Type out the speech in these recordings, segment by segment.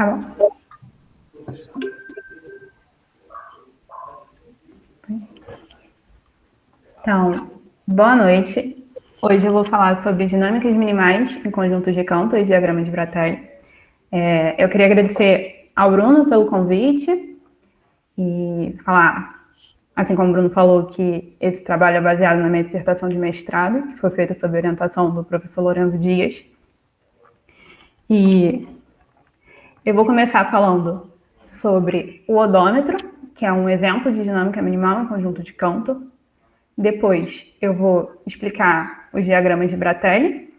Tá bom. Então, boa noite. Hoje eu vou falar sobre dinâmicas minimais em conjuntos de campo e diagrama de Bratelli. Eu queria agradecer ao Bruno pelo convite e falar, assim como o Bruno falou, que esse trabalho é baseado na minha dissertação de mestrado, que foi feita sob orientação do professor Lorenzo Dias. E eu vou começar falando sobre o odômetro, que é um exemplo de dinâmica minimal em conjunto de campo. Depois eu vou explicar os diagramas de Bratelli,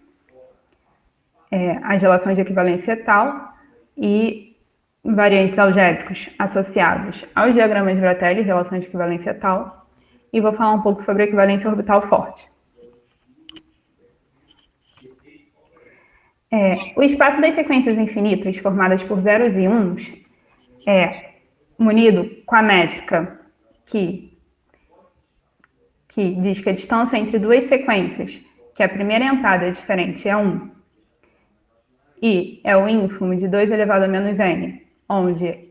as relações de equivalência tal e variantes algébricos associados aos diagramas de Bratelli, relações de equivalência tal, e vou falar um pouco sobre a equivalência orbital forte. O espaço das sequências infinitas formadas por zeros e uns é munido com a métrica que diz que a distância entre duas sequências, que a primeira entrada é diferente, é 1, e é o ínfimo de 2 elevado a menos n, onde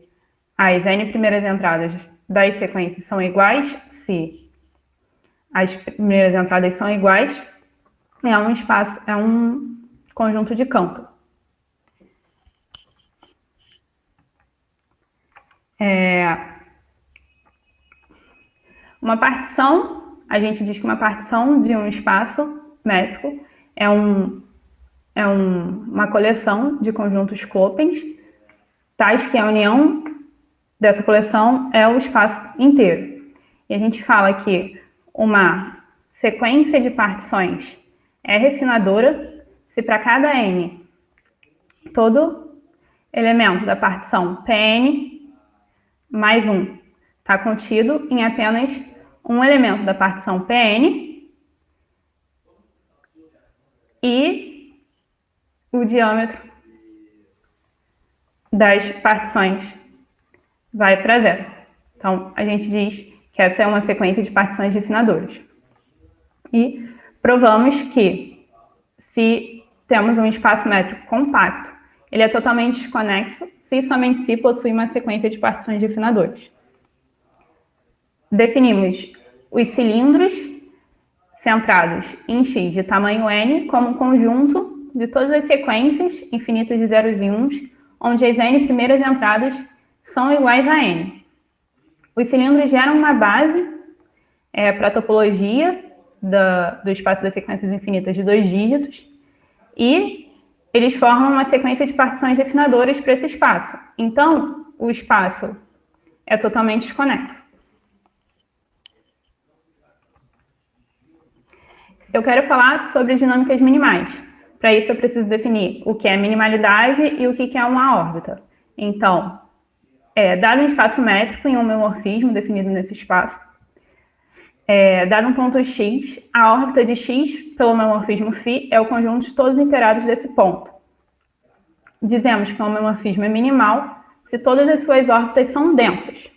as n primeiras entradas das sequências são iguais se as primeiras entradas são iguais, é um conjunto de campo. Uma partição, a gente diz que uma partição de um espaço métrico é uma coleção de conjuntos Clopens, tais que a união dessa coleção é o espaço inteiro. E a gente fala que uma sequência de partições é refinadora se para cada n todo elemento da partição Pn mais 1 está contido em apenas um elemento da partição Pn e o diâmetro das partições vai para zero. Então, a gente diz que essa é uma sequência de partições refinadoras. E provamos que, se temos um espaço métrico compacto, ele é totalmente desconexo se somente se possui uma sequência de partições refinadoras. Definimos os cilindros centrados em x de tamanho n como um conjunto de todas as sequências infinitas de zeros e uns, onde as n primeiras entradas são iguais a n. Os cilindros geram uma base para a topologia do espaço das sequências infinitas de 2 dígitos e eles formam uma sequência de partições refinadoras para esse espaço. Então, o espaço é totalmente desconexo. Eu quero falar sobre dinâmicas minimais. Para isso, eu preciso definir o que é minimalidade e o que é uma órbita. Então, dado um espaço métrico em um homomorfismo definido nesse espaço, dado um ponto x, a órbita de x pelo homomorfismo φ é o conjunto de todos os inteirados desse ponto. Dizemos que o homomorfismo é minimal se todas as suas órbitas são densas.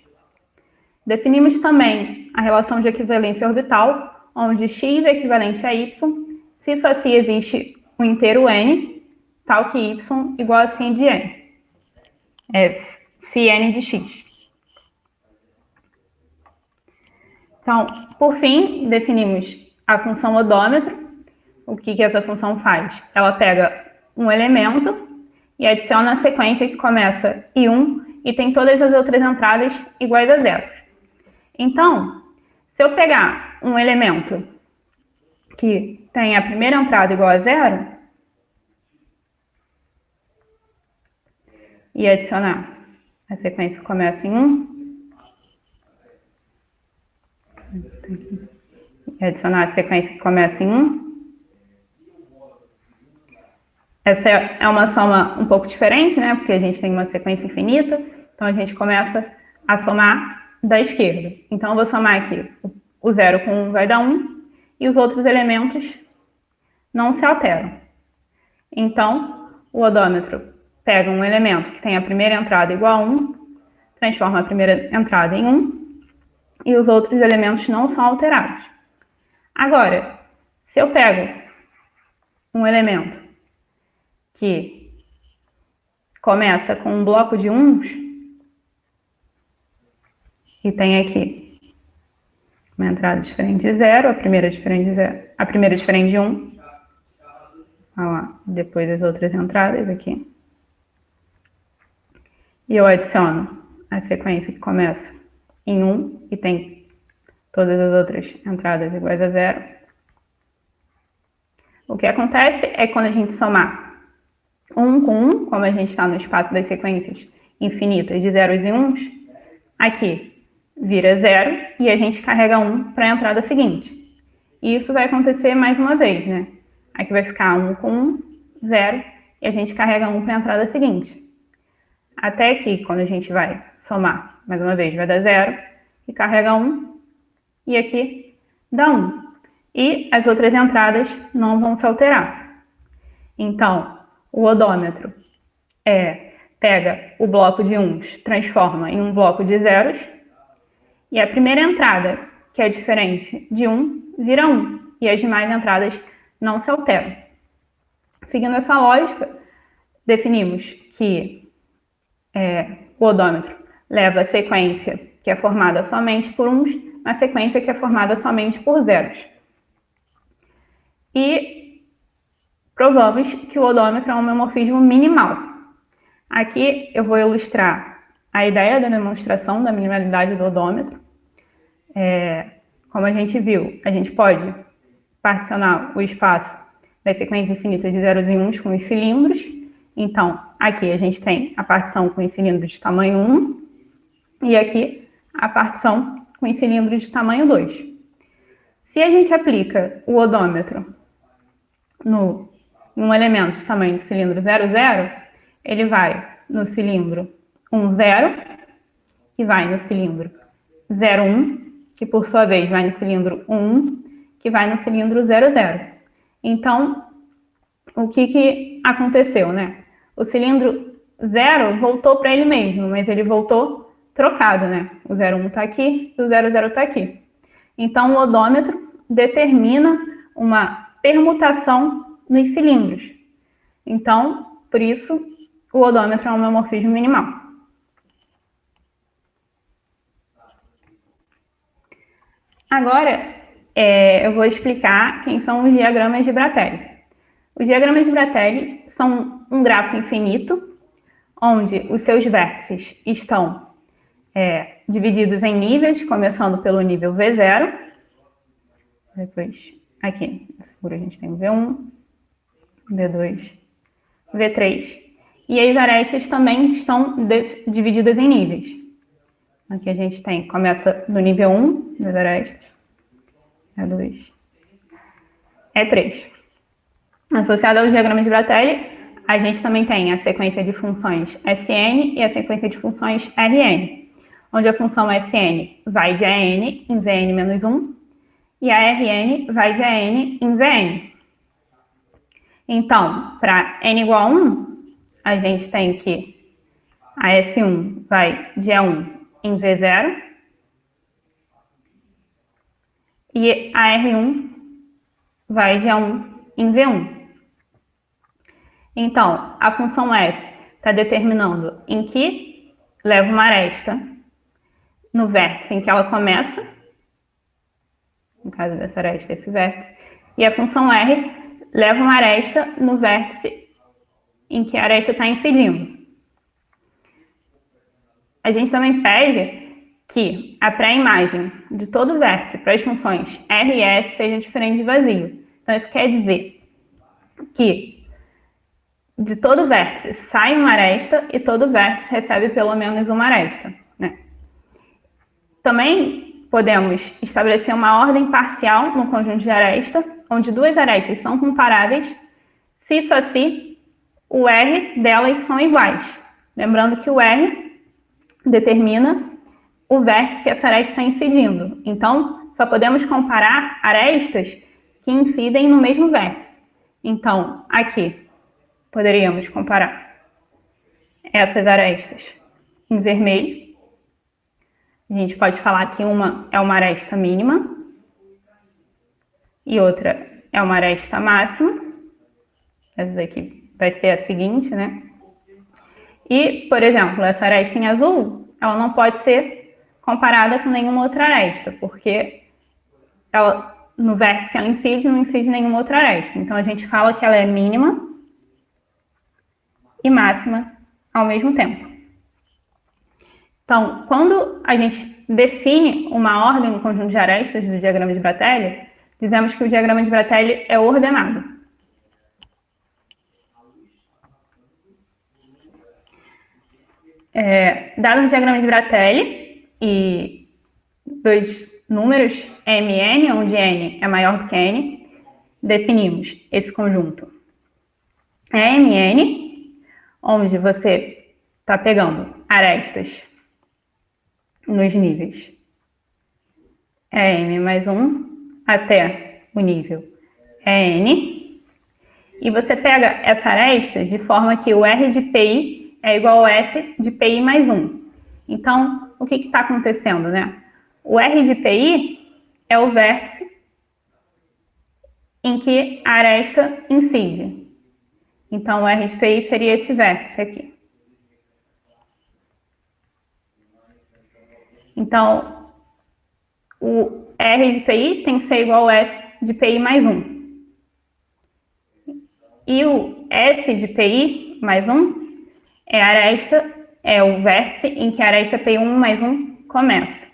Definimos também a relação de equivalência orbital, onde x é equivalente a y, se só se existe um inteiro n, tal que y igual a φ de n. Φn de x. Então, por fim, definimos a função odômetro. O que essa função faz? Ela pega um elemento e adiciona a sequência que começa em 1 e tem todas as outras entradas iguais a zero. Então, se eu pegar um elemento que tem a primeira entrada igual a zero e adicionar a sequência que começa em 1, e adicionar a sequência que começa em 1, essa é uma soma um pouco diferente, né? Porque a gente tem uma sequência infinita, então a gente começa a somar da esquerda. Então, eu vou somar aqui o 0 com 1 vai dar 1, e os outros elementos não se alteram. Então, o odômetro pega um elemento que tem a primeira entrada igual a 1, transforma a primeira entrada em 1, e os outros elementos não são alterados. Agora, se eu pego um elemento que começa com um bloco de uns e tem aqui uma entrada diferente de 0, a primeira diferente de 0, a primeira diferente de 1. Olha lá, depois as outras entradas aqui. E eu adiciono a sequência que começa em 1 e tem todas as outras entradas iguais a 0. O que acontece é que quando a gente somar 1 com 1, como a gente está no espaço das sequências infinitas de zeros e uns, aqui vira 0 e a gente carrega 1 para a entrada seguinte. E isso vai acontecer mais uma vez, né? Aqui vai ficar 1 com 1, 0, e a gente carrega 1 para a entrada seguinte. Até aqui, quando a gente vai somar, mais uma vez, vai dar 0, e carrega 1, e aqui dá 1. E as outras entradas não vão se alterar. Então, o odômetro pega o bloco de uns, transforma em um bloco de zeros, e a primeira entrada, que é diferente de 1, vira 1, e as demais entradas não se alteram. Seguindo essa lógica, definimos que o odômetro leva a sequência que é formada somente por uns, a sequência que é formada somente por zeros. E provamos que o odômetro é um homomorfismo minimal. Aqui eu vou ilustrar a ideia da demonstração da minimalidade do odômetro. Como a gente viu, a gente pode particionar o espaço das sequências infinitas de zeros e uns com os cilindros. Então, aqui a gente tem a partição com os cilindros de tamanho 1 e aqui a partição com os cilindros de tamanho 2. Se a gente aplica o odômetro em um elemento de tamanho de cilindro 0, 0, ele vai no cilindro 1, 0, que vai no cilindro 0, 1, que por sua vez vai no cilindro 1, que vai no cilindro 0, 0. Então, o que aconteceu, né? O cilindro 0 voltou para ele mesmo, mas ele voltou trocado, né? O 0, 1 está aqui e o 0, 0 está aqui. Então, o odômetro determina uma permutação nos cilindros. Então, por isso, o odômetro é um homomorfismo minimal. Agora, eu vou explicar quem são os diagramas de Bratelli. Os diagramas de Bratelli são um grafo infinito, onde os seus vértices estão divididos em níveis, começando pelo nível V0. Depois, aqui, na figura a gente tem o V1, V2, V3. E as arestas também estão divididas em níveis. Aqui a gente tem, começa no nível 1 das arestas, E2, E3. Associado ao diagrama de Bratelli, a gente também tem a sequência de funções Sn e a sequência de funções Rn, onde a função Sn vai de An em Vn-1 e a Rn vai de An em Vn. Então, para n igual a 1, a gente tem que a S1 vai de E1 em V0 e a R1 vai de E1 em V1. Então, a função S está determinando em que leva uma aresta no vértice em que ela começa, no caso dessa aresta, esse vértice, e a função R leva uma aresta no vértice em que a aresta está incidindo. A gente também pede que a pré-imagem de todo vértice para as funções R e S seja diferente de vazio. Então, isso quer dizer que de todo vértice sai uma aresta e todo vértice recebe pelo menos uma aresta, né? Também podemos estabelecer uma ordem parcial no conjunto de aresta, onde duas arestas são comparáveis, se só se o R delas são iguais. Lembrando que o R determina o vértice que essa aresta está incidindo. Então, só podemos comparar arestas que incidem no mesmo vértice. Então, aqui, poderíamos comparar essas arestas em vermelho. A gente pode falar que uma é uma aresta mínima e outra é uma aresta máxima. Essa daqui vai ser a seguinte, né? E, por exemplo, essa aresta em azul, ela não pode ser comparada com nenhuma outra aresta, porque ela, no vértice que ela incide, não incide nenhuma outra aresta. Então, a gente fala que ela é mínima e máxima ao mesmo tempo. Então, quando a gente define uma ordem no conjunto de arestas do diagrama de Bratelli, dizemos que o diagrama de Bratelli é ordenado. Dado um diagrama de Bratelli e dois números m e n, onde n é maior do que n, definimos esse conjunto mn, onde você está pegando arestas nos níveis m mais 1 até o nível n, e você pega essa aresta de forma que o R de PI é igual ao S de PI mais 1. Então, o que está acontecendo, né? O R de PI é o vértice em que a aresta incide. Então, o R de PI seria esse vértice aqui. Então, o R de PI tem que ser igual ao S de PI mais 1. E o S de PI mais 1 é o vértice em que a aresta PI1 mais 1 começa.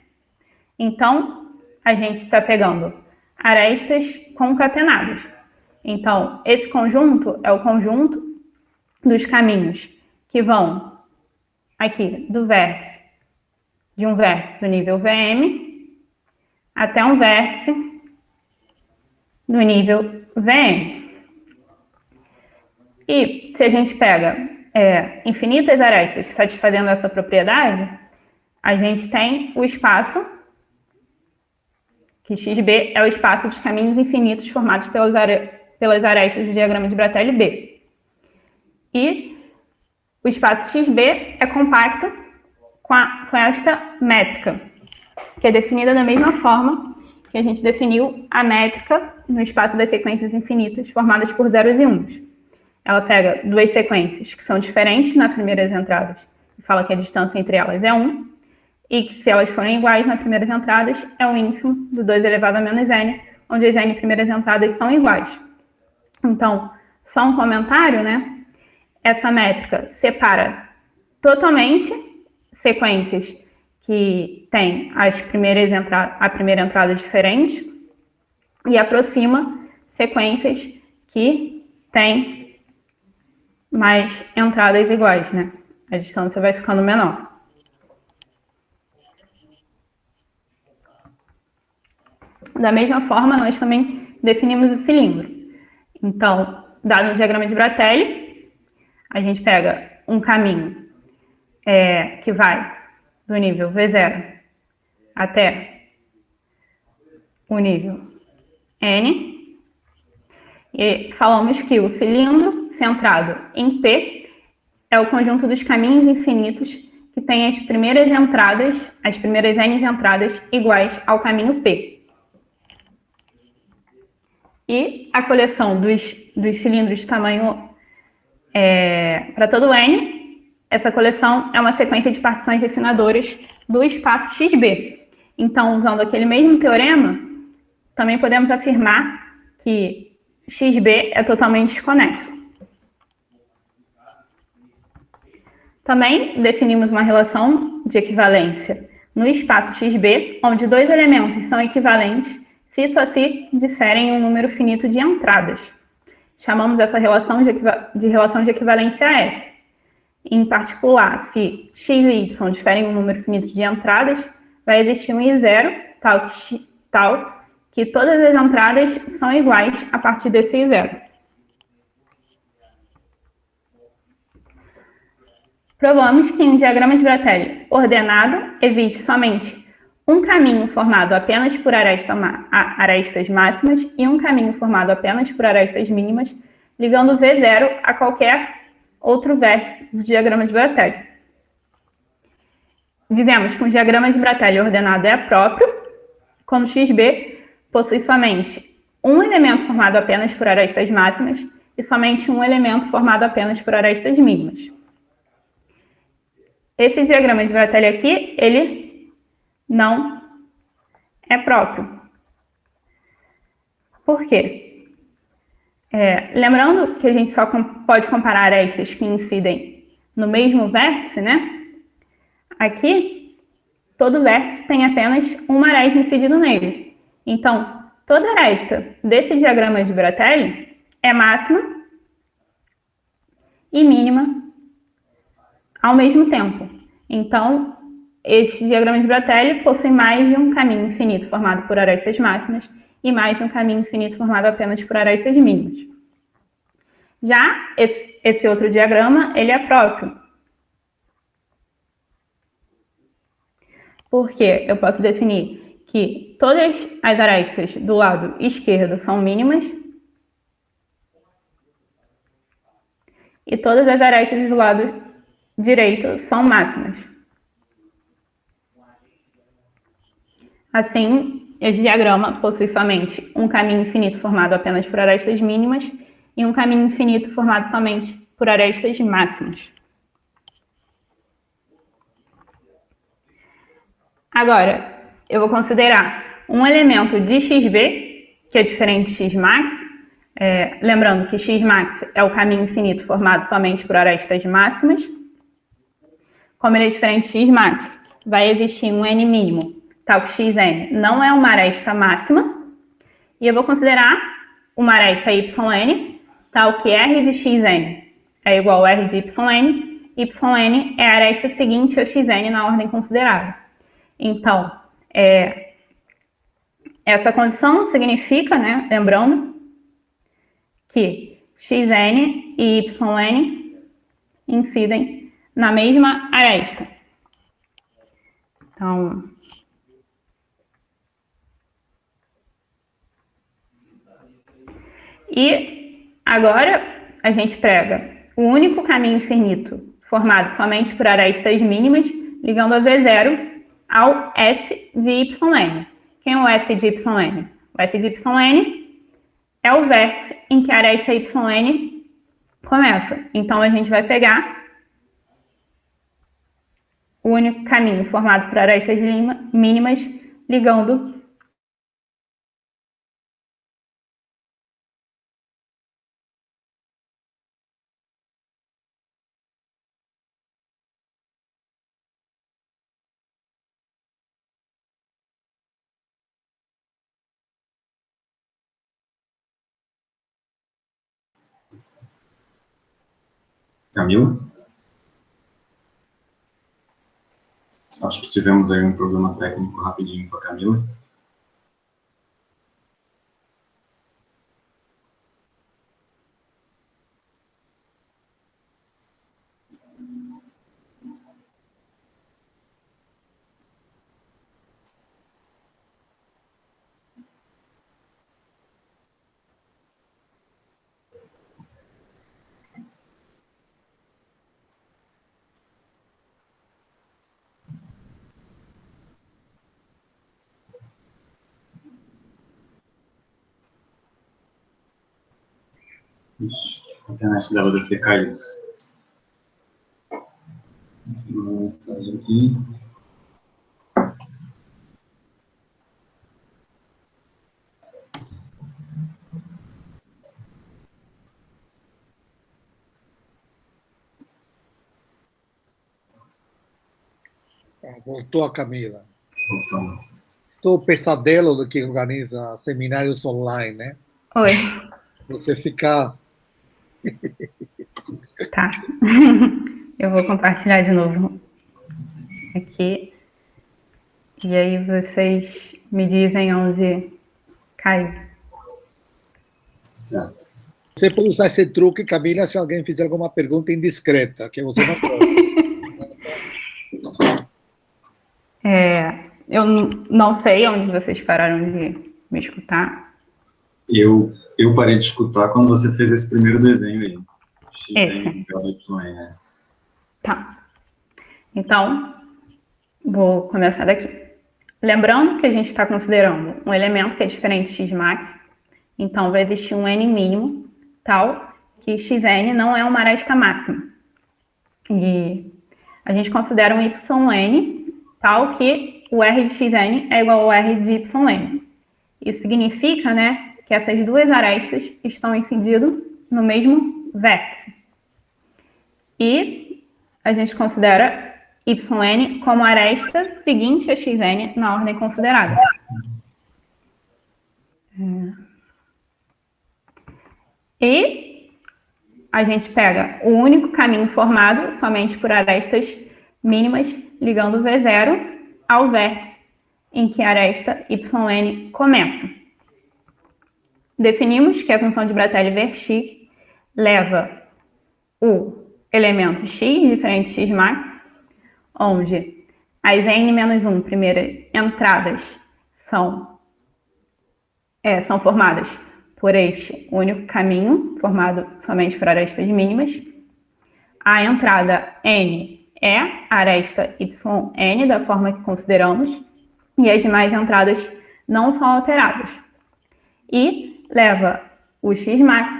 Então, a gente está pegando arestas concatenadas. Então, esse conjunto é o conjunto dos caminhos que vão aqui de um vértice do nível VM até um vértice do nível VM. E se a gente pega infinitas arestas satisfazendo essa propriedade, a gente tem o espaço, que XB é o espaço dos caminhos infinitos formados pelas arestas do diagrama de Bratelli B. E o espaço XB é compacto com esta métrica, que é definida da mesma forma que a gente definiu a métrica no espaço das sequências infinitas formadas por zeros e uns. Ela pega duas sequências que são diferentes nas primeiras entradas e fala que a distância entre elas é 1, e que se elas forem iguais nas primeiras entradas é o ínfimo do 2 elevado a menos n, onde as n primeiras entradas são iguais. Então, só um comentário, né? Essa métrica separa totalmente sequências que têm a primeira entrada diferente e aproxima sequências que têm mais entradas iguais, né? A distância vai ficando menor. Da mesma forma, nós também definimos o cilindro. Então, dado no diagrama de Bratelli, a gente pega um caminho que vai do nível V0 até o nível N, e falamos que o cilindro centrado em P é o conjunto dos caminhos infinitos que tem as primeiras N entradas iguais ao caminho P. E a coleção dos cilindros de tamanho para todo N, essa coleção é uma sequência de partições definadoras do espaço XB. Então, usando aquele mesmo teorema, também podemos afirmar que XB é totalmente desconexo. Também definimos uma relação de equivalência no espaço XB, onde dois elementos são equivalentes se só se diferem em um número finito de entradas. Chamamos essa relação de relação de equivalência F. Em particular, se x e y diferem em um número finito de entradas, vai existir um I0, tal que todas as entradas são iguais a partir desse I0. Provamos que em um diagrama de Bratelli ordenado existe somente um caminho formado apenas por arestas máximas e um caminho formado apenas por arestas mínimas, ligando V0 a qualquer outro vértice do diagrama de Bratelli. Dizemos que um diagrama de Bratelli ordenado é próprio quando XB possui somente um elemento formado apenas por arestas máximas e somente um elemento formado apenas por arestas mínimas. Esse diagrama de Bratelli aqui, ele não é próprio. Por quê? Lembrando que a gente só pode comparar arestas que incidem no mesmo vértice, né? Aqui, todo vértice tem apenas uma aresta incidindo nele. Então, toda aresta desse diagrama de Bratelli é máxima e mínima ao mesmo tempo. Então, este diagrama de Bratelli possui mais de um caminho infinito formado por arestas máximas e mais de um caminho infinito formado apenas por arestas mínimas. Já esse outro diagrama, ele é próprio. Porque eu posso definir que todas as arestas do lado esquerdo são mínimas e todas as arestas do lado direito são máximas. Assim, esse diagrama possui somente um caminho infinito formado apenas por arestas mínimas e um caminho infinito formado somente por arestas máximas. Agora, eu vou considerar um elemento de xb, que é diferente de xmax. Lembrando que xmax é o caminho infinito formado somente por arestas máximas. Como ele é diferente de xmax, vai existir um n mínimo, tal que xn não é uma aresta máxima. E eu vou considerar uma aresta yn, tal que r de xn é igual a r de yn é a aresta seguinte a xn na ordem considerável. Então, essa condição significa, né, lembrando, que xn e yn incidem na mesma aresta. Então, e agora a gente prega o único caminho infinito formado somente por arestas mínimas, ligando a V0 ao f de yn. Quem é o f de yn? O f de yn é o vértice em que a aresta yn começa. Então, a gente vai pegar o único caminho formado por arestas mínimas, ligando Camila? Acho que tivemos aí um problema técnico rapidinho com a Camila. Ixi, a internet dela deve ter caído. Vou fazer aqui. Voltou a Camila. Voltando. Estou o pesadelo do que organiza seminários online, né? Oi. Você ficar... Tá. Eu vou compartilhar de novo aqui. E aí vocês me dizem onde caiu. Certo. Você pode usar esse truque, Camila, se alguém fizer alguma pergunta indiscreta, que você não pode. Eu não sei onde vocês pararam de me escutar. Eu parei de escutar quando você fez esse primeiro desenho aí. Esse. XN, né? Tá. Então, vou começar daqui. Lembrando que a gente está considerando um elemento que é diferente de xmax, então vai existir um n mínimo, tal que xn não é uma aresta máxima. E a gente considera um YN tal que o R de XN é igual ao R de YN. Isso significa, né, que essas duas arestas estão incidindo no mesmo vértice. E a gente considera YN como a aresta seguinte a XN na ordem considerada. E a gente pega o único caminho formado somente por arestas mínimas, ligando o V0 ao vértice em que a aresta YN começa. Definimos que a função de Bratelli-Verchick leva o elemento x, diferente x max, onde as n-1 primeiras entradas são formadas por este único caminho, formado somente por arestas mínimas. A entrada n é a aresta yn, da forma que consideramos, e as demais entradas não são alteradas. E leva o x-max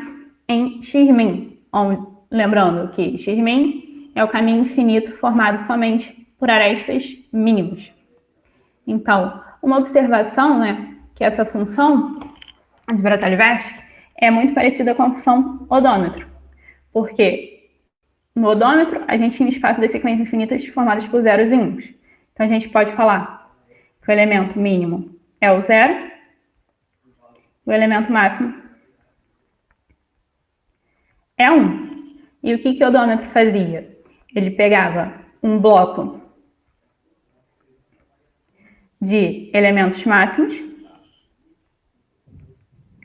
em x-min, lembrando que x-min é o caminho infinito formado somente por arestas mínimas. Então, uma observação, né, que essa função de Bratelli-Verchick é muito parecida com a função odômetro, porque no odômetro a gente tinha um espaço das sequências infinitas formadas por zeros e uns. Então, a gente pode falar que o elemento mínimo é o 0, o elemento máximo é 1. E o que o odômetro fazia? Ele pegava um bloco de elementos máximos,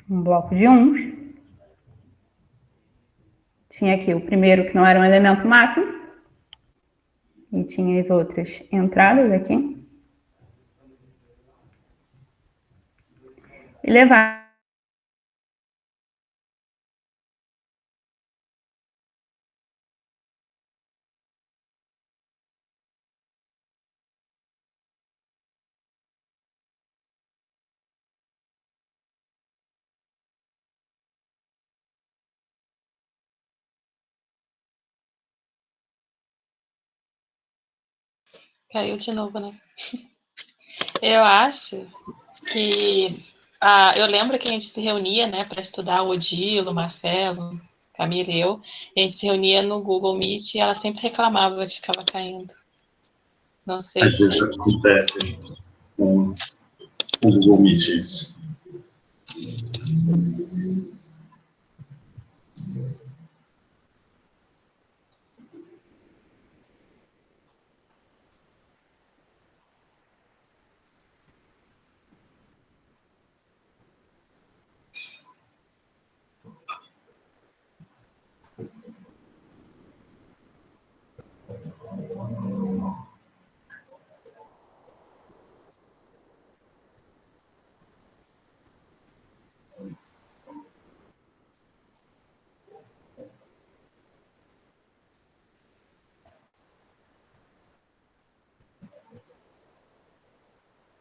um bloco de uns. Tinha aqui o primeiro que não era um elemento máximo, e tinha as outras entradas aqui. E levar Caiu de novo, né? Eu acho que... eu lembro que a gente se reunia, né, para estudar o Odilo, o Marcelo, Camila e eu. E a gente se reunia no Google Meet e ela sempre reclamava que ficava caindo. Não sei Às vezes acontece com o Google Meet isso.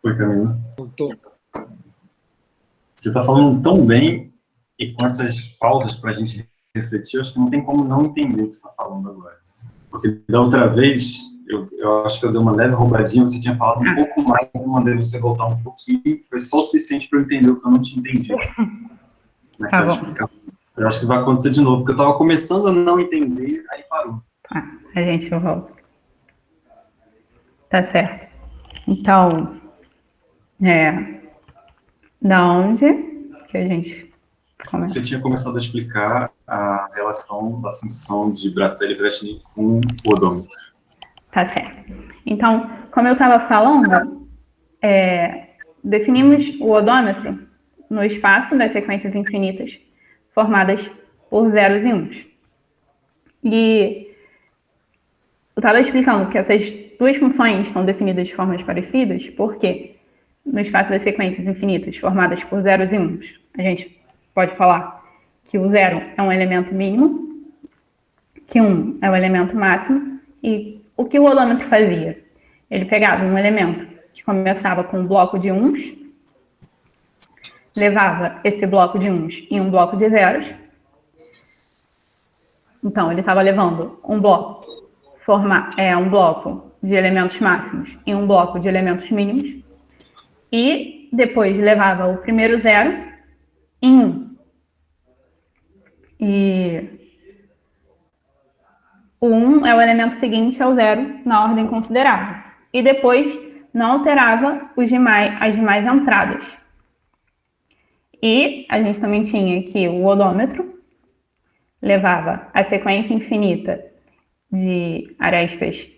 Oi, Camila. Você está falando tão bem e com essas pausas para a gente refletir, eu acho que não tem como não entender o que você está falando agora. Porque da outra vez, eu acho que eu dei uma leve roubadinha, você tinha falado um pouco mais, eu mandei você voltar um pouquinho, foi só o suficiente para eu entender o que eu não tinha entendido. Tá bom. Eu acho que vai acontecer de novo, porque eu estava começando a não entender, aí parou. Tá, a gente volta. Tá certo. Então, da onde que a gente começa? Você tinha começado a explicar a relação da função de Bratelli-Verchick com o odômetro. Tá certo. Então, como eu estava falando, definimos o odômetro no espaço das sequências infinitas formadas por zeros e uns. E eu estava explicando que essas duas funções são definidas de formas parecidas, porque no espaço das sequências infinitas formadas por zeros e uns, a gente pode falar que o zero é um elemento mínimo, que 1 é o elemento máximo, e o que o odômetro fazia? Ele pegava um elemento que começava com um bloco de uns, levava esse bloco de uns em um bloco de zeros. Então, ele estava levando um bloco um bloco de elementos máximos e um bloco de elementos mínimos, e depois levava o primeiro zero em 1. E o 1 é o elemento seguinte ao zero na ordem considerável. E depois não alterava as demais entradas. E a gente também tinha aqui o odômetro, levava a sequência infinita de arestas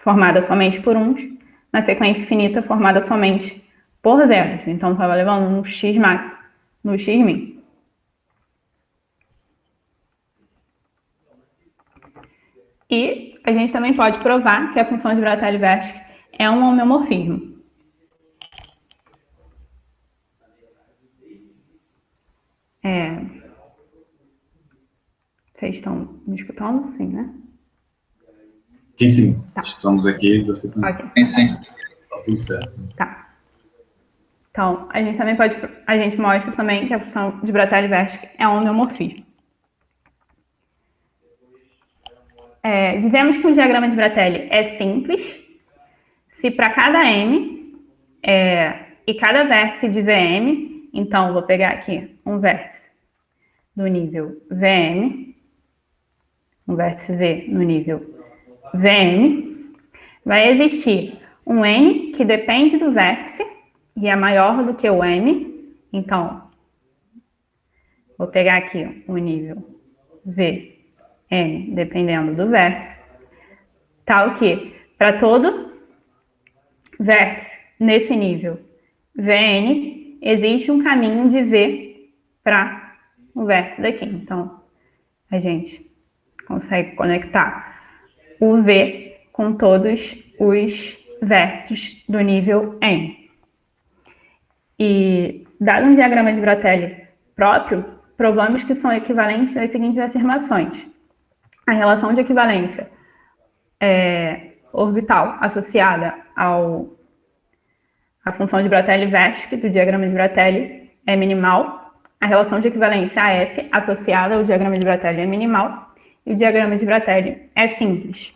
formada somente por uns, na sequência infinita formada somente por zeros. Então, estava levando um x-max no x-min. E a gente também pode provar que a função de Bratelli-Vertic é um homeomorfismo. Vocês estão me escutando? Sim, né? Sim, sim. Tá. Estamos aqui. Você também. Ok. Sim. Tá tudo certo. Tá. Então, a gente mostra também que a função de Bratelli-Vertic é um homeomorfismo. Dizemos que o diagrama de Bratelli é simples se para cada M e cada vértice de VM, então vou pegar aqui um vértice do nível VM, um vértice V no nível VM, vai existir um N que depende do vértice e é maior do que o M, então vou pegar aqui o nível V, N, dependendo do vértice, tal que para todo vértice nesse nível Vn, existe um caminho de V para o vértice daqui. Então, a gente consegue conectar o V com todos os vértices do nível N. E, dado um diagrama de Bratelli próprio, provamos que são equivalentes às seguintes afirmações. A relação de equivalência orbital associada à função de Bratelli-Vertic do diagrama de Bratelli é minimal. A relação de equivalência AF associada ao diagrama de Bratelli é minimal. E o diagrama de Bratelli é simples.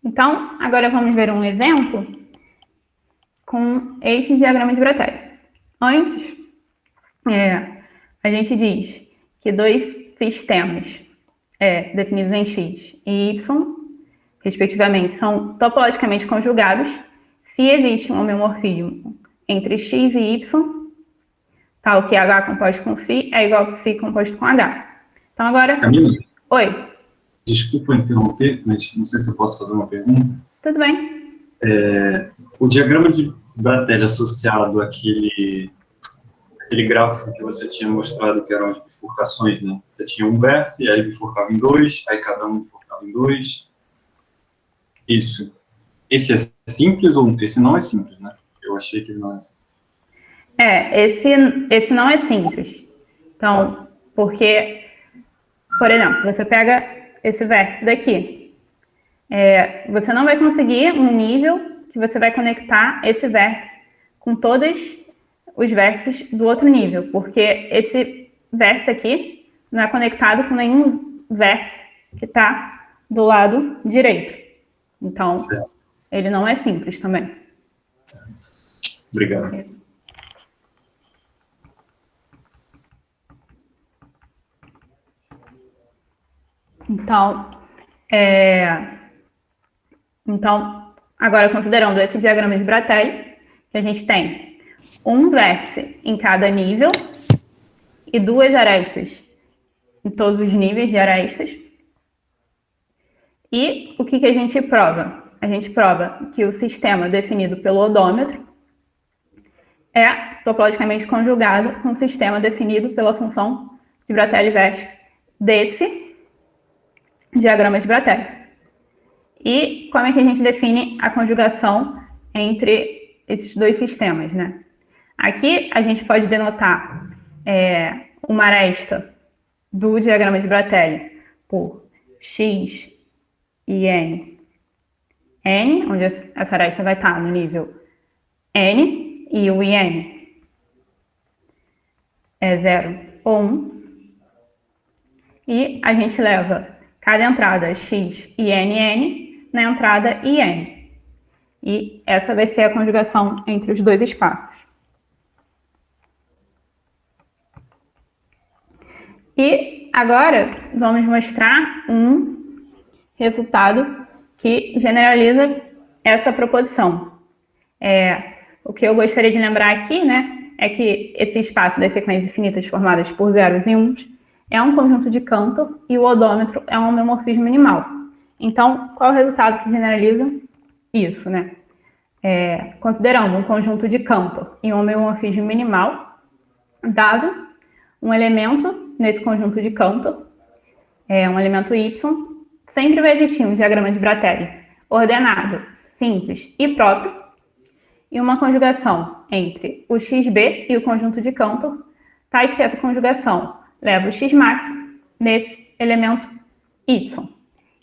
Então, agora vamos ver um exemplo com este diagrama de Bratelli. Antes, a gente diz que dois sistemas definidos em X e Y, respectivamente, são topologicamente conjugados se existe um homeomorfismo entre X e Y, tal que H composto com Φ é igual a Ψ composto com H. Então, agora... Camila? Oi. Desculpa interromper, mas não sei se eu posso fazer uma pergunta. Tudo bem. O diagrama de Bratelli associado àquele gráfico que você tinha mostrado, que eram as bifurcações, né? Você tinha um vértice, aí ele bifurcava em dois, aí cada um bifurcava em dois. Isso. Esse é simples ou esse não é simples, né? Eu achei que ele não é simples. Esse não é simples. Então, porque, por exemplo, você pega esse vértice daqui. Você não vai conseguir um nível que você vai conectar esse vértice com todos os vértices do outro nível, porque esse vértice aqui não é conectado com nenhum vértice que está do lado direito. Então, certo. Ele não é simples também. Obrigado. Então, agora considerando esse diagrama de Bratelli, que a gente tem um vértice em cada nível e duas arestas em todos os níveis de arestas. E o que a gente prova? A gente prova que o sistema definido pelo odômetro é topologicamente conjugado com o sistema definido pela função de Bratelli-Vertic desse diagrama de Bratelli. E como é que a gente define a conjugação entre esses dois sistemas, né? Aqui a gente pode denotar uma aresta do diagrama de Bratelli por X e N. N, onde essa aresta vai estar no nível N, e o IN é 0 ou 1. E a gente leva cada entrada x e n na entrada in. E essa vai ser a conjugação entre os dois espaços. E agora vamos mostrar um resultado que generaliza essa proposição. O que eu gostaria de lembrar aqui, né, é que esse espaço das sequências infinitas formadas por zeros e uns é um conjunto de Cantor e o odômetro é um homeomorfismo minimal. Então, qual é o resultado que generaliza isso, né? Considerando um conjunto de Cantor e um homeomorfismo minimal, dado um elemento nesse conjunto de Cantor, um elemento y, sempre vai existir um diagrama de Bratelli ordenado, simples e próprio, e uma conjugação entre o xb e o conjunto de Cantor, tais que essa conjugação leva o xmax nesse elemento y.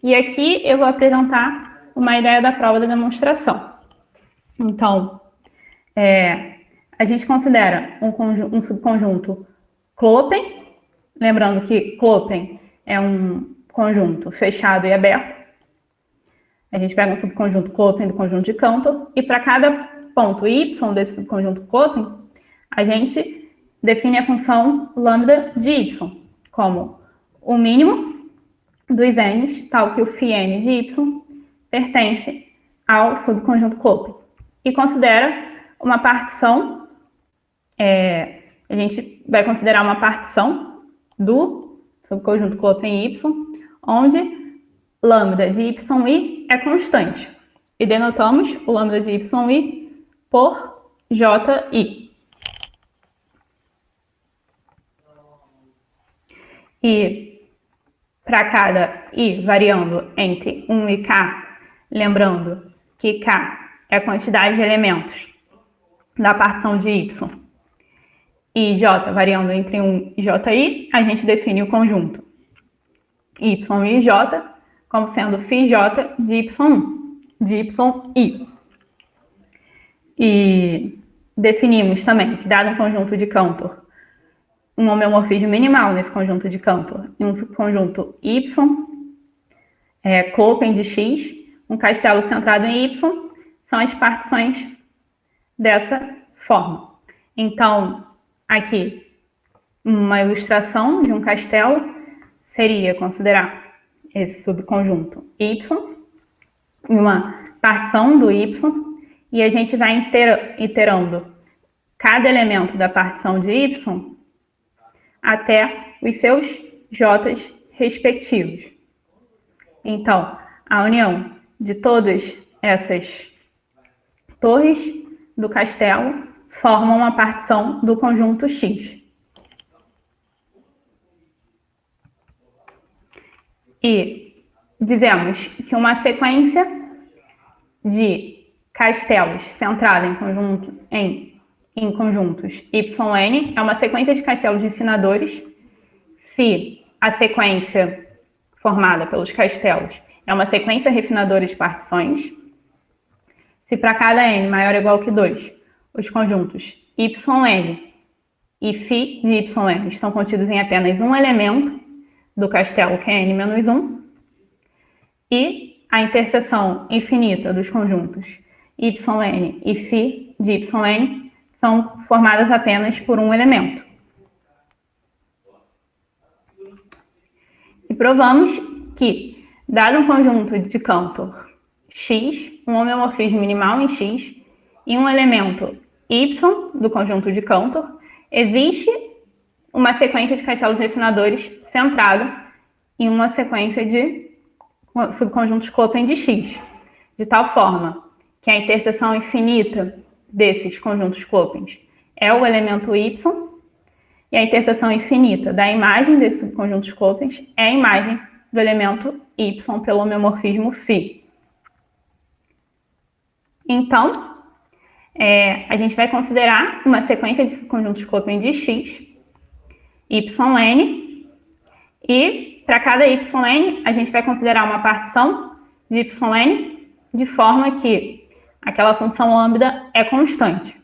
E aqui eu vou apresentar uma ideia da prova da demonstração. Então, a gente considera um subconjunto Klopen, lembrando que Klopen é um conjunto fechado e aberto. A gente pega um subconjunto Klopen do conjunto de Cantor, e para cada ponto y desse subconjunto Klopen, a gente define a função lambda de y, como o mínimo dos n's, tal que o φn de y pertence ao subconjunto Klopen. E considera uma partição, a gente vai considerar uma partição do subconjunto Klopen y, onde lambda de yi é constante. E denotamos o lambda de yi por ji. E para cada i variando entre 1 e k, lembrando que k é a quantidade de elementos da partição de y, e j variando entre 1 e ji, a gente define o conjunto y e j como sendo φj de y1, de yi. E definimos também que, dado um conjunto de Cantor, um homeomorfismo minimal nesse conjunto de Cantor e um subconjunto y, Klopen de x, um castelo centrado em y, são as partições dessa forma. Então, aqui, uma ilustração de um castelo seria considerar esse subconjunto y e uma partição do y, e a gente vai iterando cada elemento da partição de y até os seus j's respectivos. Então, a união de todas essas torres do castelo formam uma partição do conjunto X. E dizemos que uma sequência de castelos centrada em conjuntos yn é uma sequência de castelos refinadores se a sequência formada pelos castelos é uma sequência refinadora de partições, se para cada n maior ou igual que 2, os conjuntos yn e φ de yn estão contidos em apenas um elemento do castelo, que é n-1, e a interseção infinita dos conjuntos yn e φ de yn são formadas apenas por um elemento. E provamos que, dado um conjunto de Cantor X, um homeomorfismo minimal em X, e um elemento Y do conjunto de Cantor, existe uma sequência de castelos refinadores centrado em uma sequência de subconjuntos Klopen de X, de tal forma que a interseção infinita desses conjuntos Klopens é o elemento Y, e a interseção infinita da imagem desses subconjuntos Klopens é a imagem do elemento Y pelo homeomorfismo φ. Então, a gente vai considerar uma sequência de subconjuntos Klopen de X, yn, e para cada yn, a gente vai considerar uma partição de yn de forma que aquela função lambda é constante.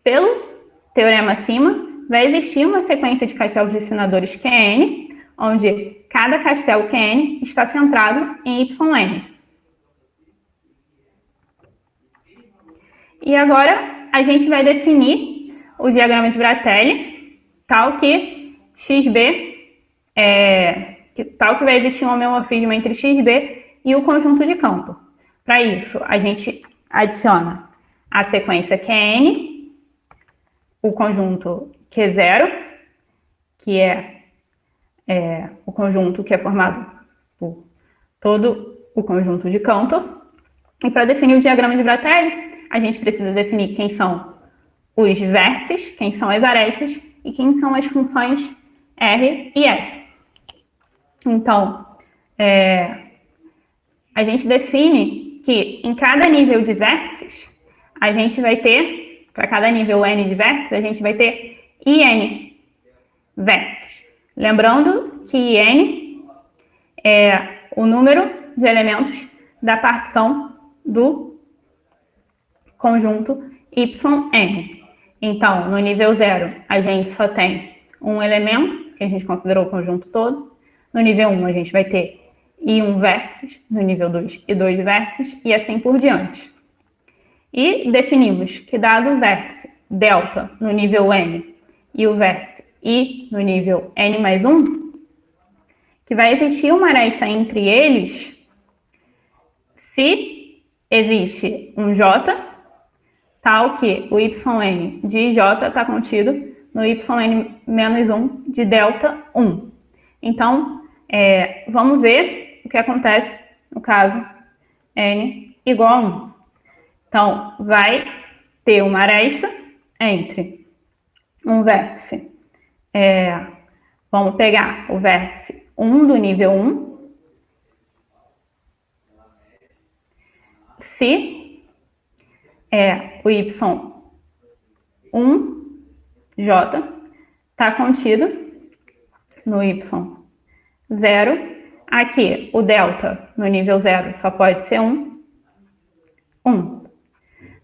Pelo teorema acima, vai existir uma sequência de castelos refinadores Qn, onde cada castelo Qn está centrado em Yn. E agora a gente vai definir o diagrama de Bratelli, tal que vai existir um homeomorfismo entre XB e o conjunto de campo. Para isso, a gente adiciona a sequência Qn, o conjunto Q0, que é o conjunto que é formado por todo o conjunto de Cantor. E para definir o diagrama de Bratelli, a gente precisa definir quem são os vértices, quem são as arestas e quem são as funções R e S. Então, a gente define que em cada nível de vértices, a gente vai ter, para cada nível N de vértices, a gente vai ter IN vértices. Lembrando que IN é o número de elementos da partição do conjunto Yn. Então, no nível 0, a gente só tem um elemento, que a gente considerou o conjunto todo. No nível 1, a gente vai ter I1 vértices, no nível 2, I2 vértices, e assim por diante. E definimos que dado o vértice delta no nível N e o vértice I no nível N mais 1, que vai existir uma aresta entre eles se existe um J, tal que o Yn de J está contido no Yn menos 1 de delta 1. Então, vamos ver o que acontece no caso N igual a 1. Então, vai ter uma aresta entre um vértice. Vamos pegar o vértice 1 do nível 1. Se o Y1J está contido no Y0. Aqui, o delta no nível 0 só pode ser 1.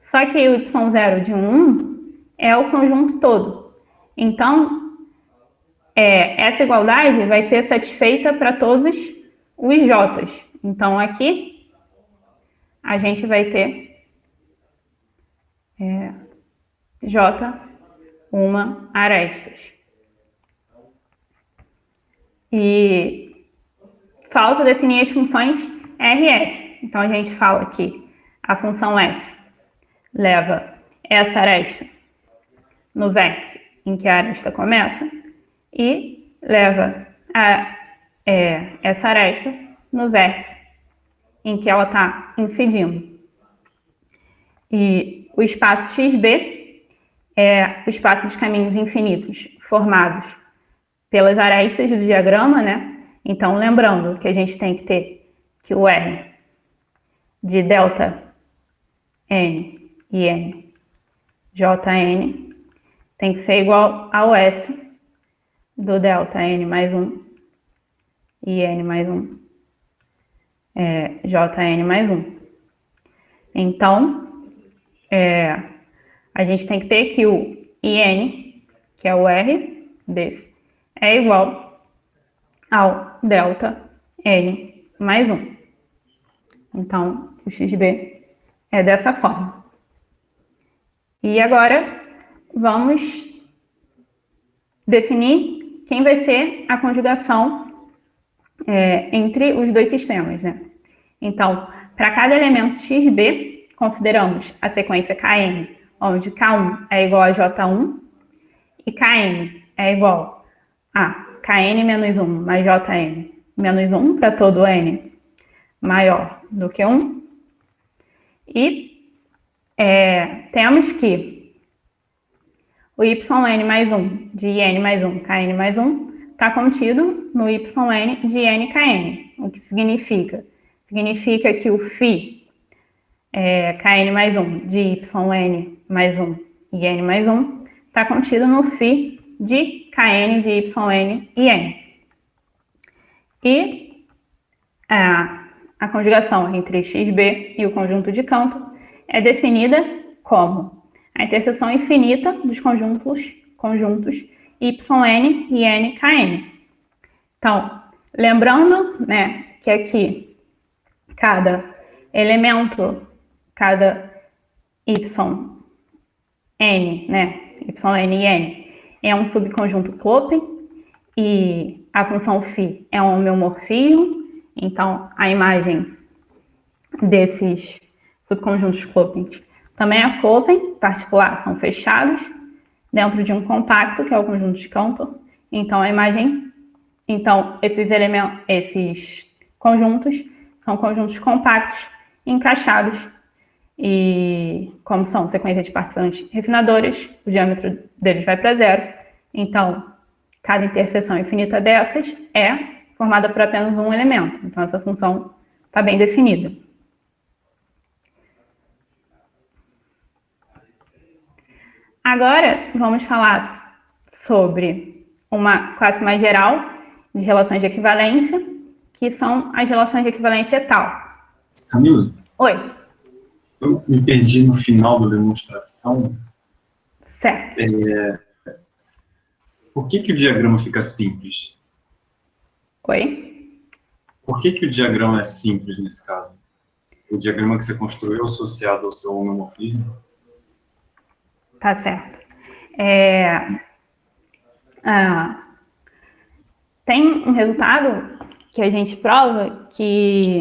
Só que o Y0 de 1 é o conjunto todo. Então, essa igualdade vai ser satisfeita para todos os J's. Então, aqui, a gente vai ter J, uma arestas. E falta definir as funções R e S. Então, a gente fala que a função S leva essa aresta no vértice em que a aresta começa e leva essa aresta no vértice em que ela está incidindo. E o espaço XB é o espaço de caminhos infinitos formados pelas arestas do diagrama, né? Então, lembrando que a gente tem que ter que o R de delta N e N JN tem que ser igual ao S do delta N mais 1 e N mais 1 JN mais 1. Então, a gente tem que ter que o IN, que é o R desse, é igual ao delta N mais 1. Então, o XB é dessa forma. E agora, vamos definir quem vai ser a conjugação entre os dois sistemas, né? Então, para cada elemento XB, consideramos a sequência Kn, onde K1 é igual a J1 e Kn é igual a Kn menos 1 mais Jn menos 1 para todo N maior do que 1. E temos que o Yn mais 1 de In mais 1, Kn mais 1, está contido no Yn de NKN. O que significa? Significa que o φ Kn mais 1 de Yn mais 1 e N mais 1 está contido no φ de Kn de Yn e N. E a conjugação entre XB e o conjunto de Cantor é definida como a interseção infinita dos conjuntos YN e NKN. Então, lembrando, né, que aqui cada elemento, cada YN, né, YN e N, é um subconjunto Klopen, e a função φ é um homeomorfismo. Então, a imagem desses subconjuntos Klopen também é Klopen, particular, são fechados dentro de um compacto, que é o conjunto de Cantor. Então, esses conjuntos são conjuntos compactos encaixados, e como são sequências de partições refinadoras, o diâmetro deles vai para zero. Então, cada interseção infinita dessas é formada por apenas um elemento. Então, essa função está bem definida. Agora, vamos falar sobre uma classe mais geral de relações de equivalência, que são as relações de equivalência etal. Camila? Oi. Eu me perdi no final da demonstração. Certo. Por que o diagrama fica simples? Oi? Por que o diagrama é simples nesse caso? O diagrama que você construiu associado ao seu homeomorfismo? Tá certo. Tem um resultado que a gente prova que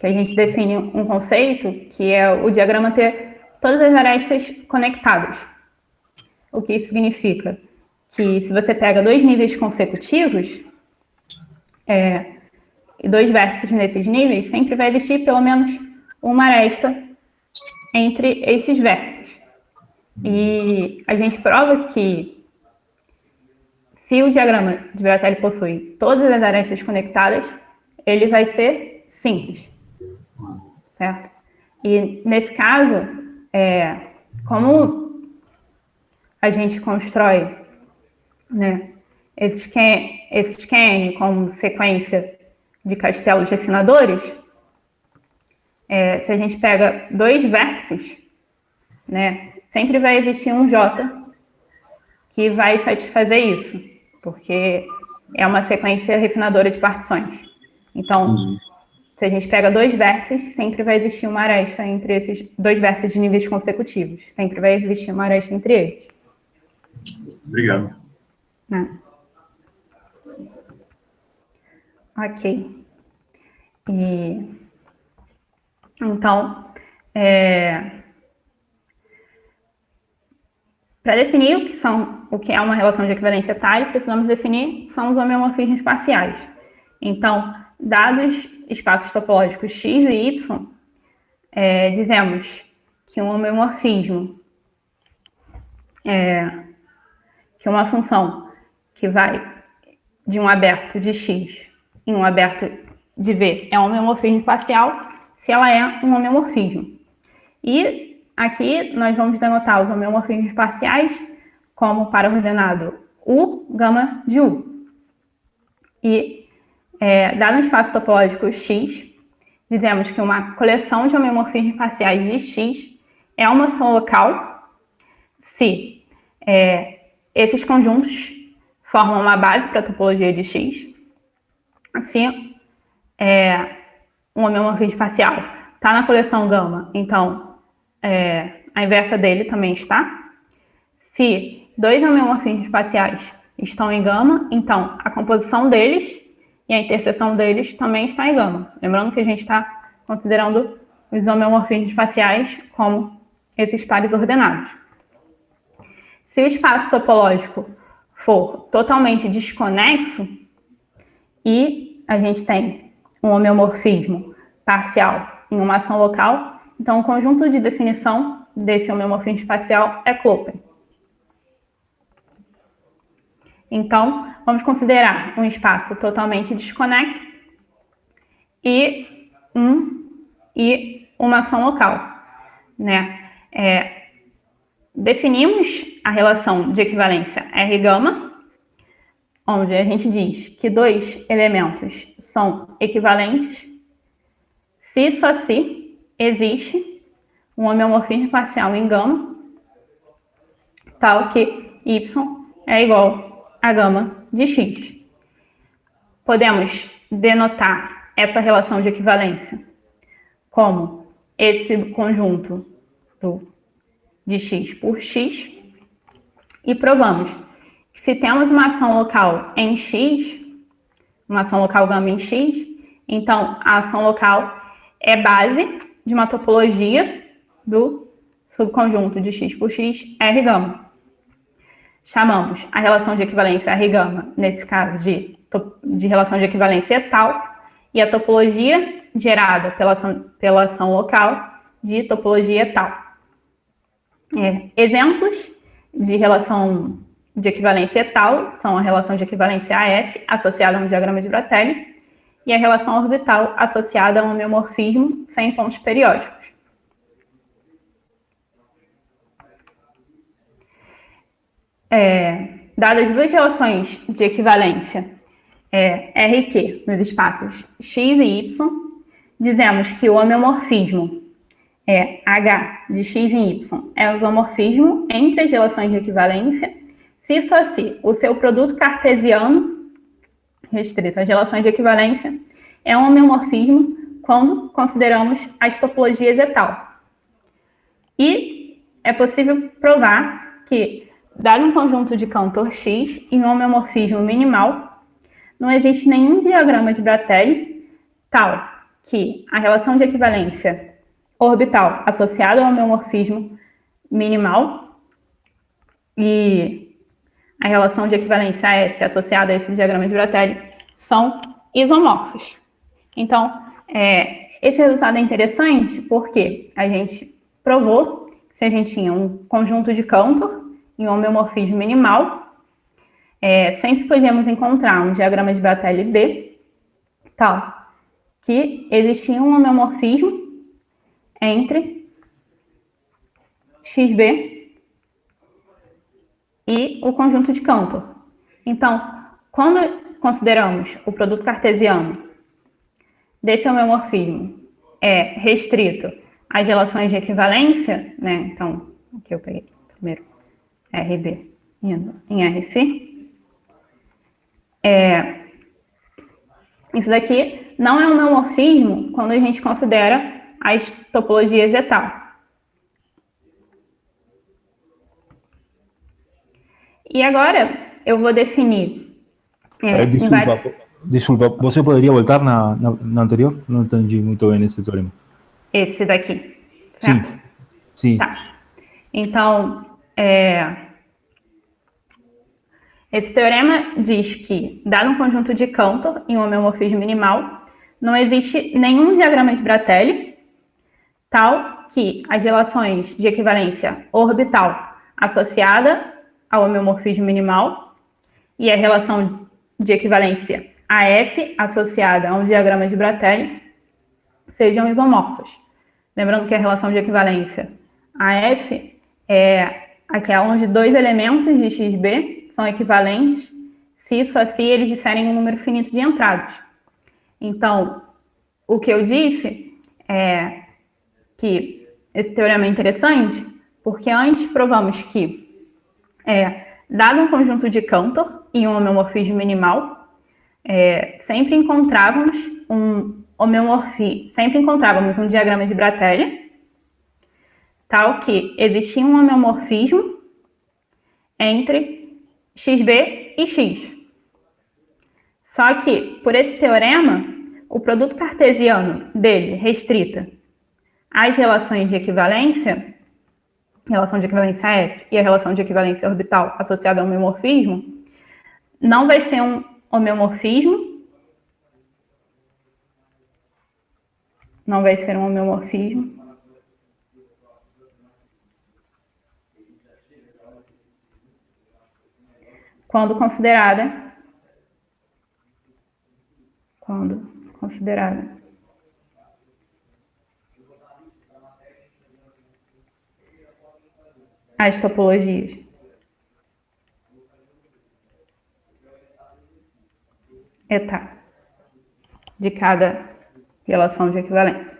a gente define um conceito, que é o diagrama ter todas as arestas conectadas. O que isso significa? Que se você pega dois níveis consecutivos, e dois vértices nesses níveis, sempre vai existir pelo menos uma aresta entre esses vértices. E a gente prova que, se o diagrama de Bratelli possui todas as arestas conectadas, ele vai ser simples, certo? E nesse caso, como a gente constrói, né, esses QN como sequência de castelos refinadores, se a gente pega dois vértices, né, sempre vai existir um J que vai satisfazer isso, porque é uma sequência refinadora de partições. Então, se a gente pega dois vértices, sempre vai existir uma aresta entre esses dois vértices de níveis consecutivos. Sempre vai existir uma aresta entre eles. Obrigado. Ok. Então, para definir o que é uma relação de equivalência etária, precisamos definir são os homeomorfismos parciais. Então, dados espaços topológicos x e y, dizemos que um homeomorfismo que uma função que vai de um aberto de x em um aberto de v é um homeomorfismo parcial se ela é um homeomorfismo. E aqui nós vamos denotar os homeomorfismos parciais como para ordenado U, gama de U. E, dado um espaço topológico X, dizemos que uma coleção de homeomorfismos parciais de X é uma ação local se esses conjuntos formam uma base para a topologia de X, se um homeomorfismo parcial está na coleção gama, então a inversa dele também está. Se dois homeomorfismos parciais estão em gama, então a composição deles e a interseção deles também está em gama. Lembrando que a gente está considerando os homeomorfismos parciais como esses pares ordenados. Se o espaço topológico for totalmente desconexo e a gente tem um homeomorfismo parcial em uma ação local, então o conjunto de definição desse homeomorfismo parcial é Klopen. Então, vamos considerar um espaço totalmente desconexo e uma ação local, né? Definimos a relação de equivalência R-gama, onde a gente diz que dois elementos são equivalentes se só se existe um homeomorfismo parcial em gama, tal que y é igual a gama de x. Podemos denotar essa relação de equivalência como esse conjunto de x por x e provamos que se temos uma ação local em x, uma ação local gama em x, então a ação local é base de uma topologia do subconjunto de x por x R gama. Chamamos a relação de equivalência R gama, nesse caso, de relação de equivalência tal, e a topologia gerada pela ação local de topologia tal. Exemplos de relação de equivalência tal são a relação de equivalência AF associada a um diagrama de Bratelli e a relação orbital associada a um homeomorfismo sem pontos periódicos. Dadas duas relações de equivalência R e Q nos espaços x e y, dizemos que o homeomorfismo H de x e y é o isomorfismo entre as relações de equivalência se só se o seu produto cartesiano restrito às relações de equivalência é um homeomorfismo quando consideramos as topologias e tal. E é possível provar que, dado um conjunto de Cantor X e um homeomorfismo minimal, não existe nenhum diagrama de Bratelli tal que a relação de equivalência orbital associada ao homeomorfismo minimal e a relação de equivalência F associada a esse diagrama de Bratelli são isomorfos. Então, esse resultado é interessante porque a gente provou que se a gente tinha um conjunto de Cantor e um homeomorfismo minimal, sempre podíamos encontrar um diagrama de Bratelli B, tal, que existia um homeomorfismo entre XB e o conjunto de Cantor. Então, quando consideramos o produto cartesiano desse homeomorfismo restrito às relações de equivalência, né? Então, aqui eu peguei primeiro RB indo em RF. Isso daqui não é um homeomorfismo quando a gente considera as topologias e tal. E agora eu vou definir. Desculpa, você poderia voltar na anterior? Não entendi muito bem esse teorema. Esse daqui. Certo? Sim. Tá. Então, esse teorema diz que, dado um conjunto de Cantor e um homeomorfismo minimal, não existe nenhum diagrama de Bratelli tal que as relações de equivalência orbital associada ao homeomorfismo minimal e a relação de equivalência AF associada a um diagrama de Bratelli sejam isomorfas. Lembrando que a relação de equivalência AF é aquela onde dois elementos de XB são equivalentes se e só se eles diferem em um número finito de entradas. Então, o que eu disse é que esse teorema é interessante porque antes provamos que dado um conjunto de Cantor e um homeomorfismo minimal, sempre encontrávamos um diagrama de Bratelli, tal que existia um homeomorfismo entre XB e X. Só que, por esse teorema, o produto cartesiano dele restrita às relações de equivalência, relação de equivalência F e a relação de equivalência orbital associada ao homeomorfismo, não vai ser um homeomorfismo, quando considerada as topologias eta de cada relação de equivalência.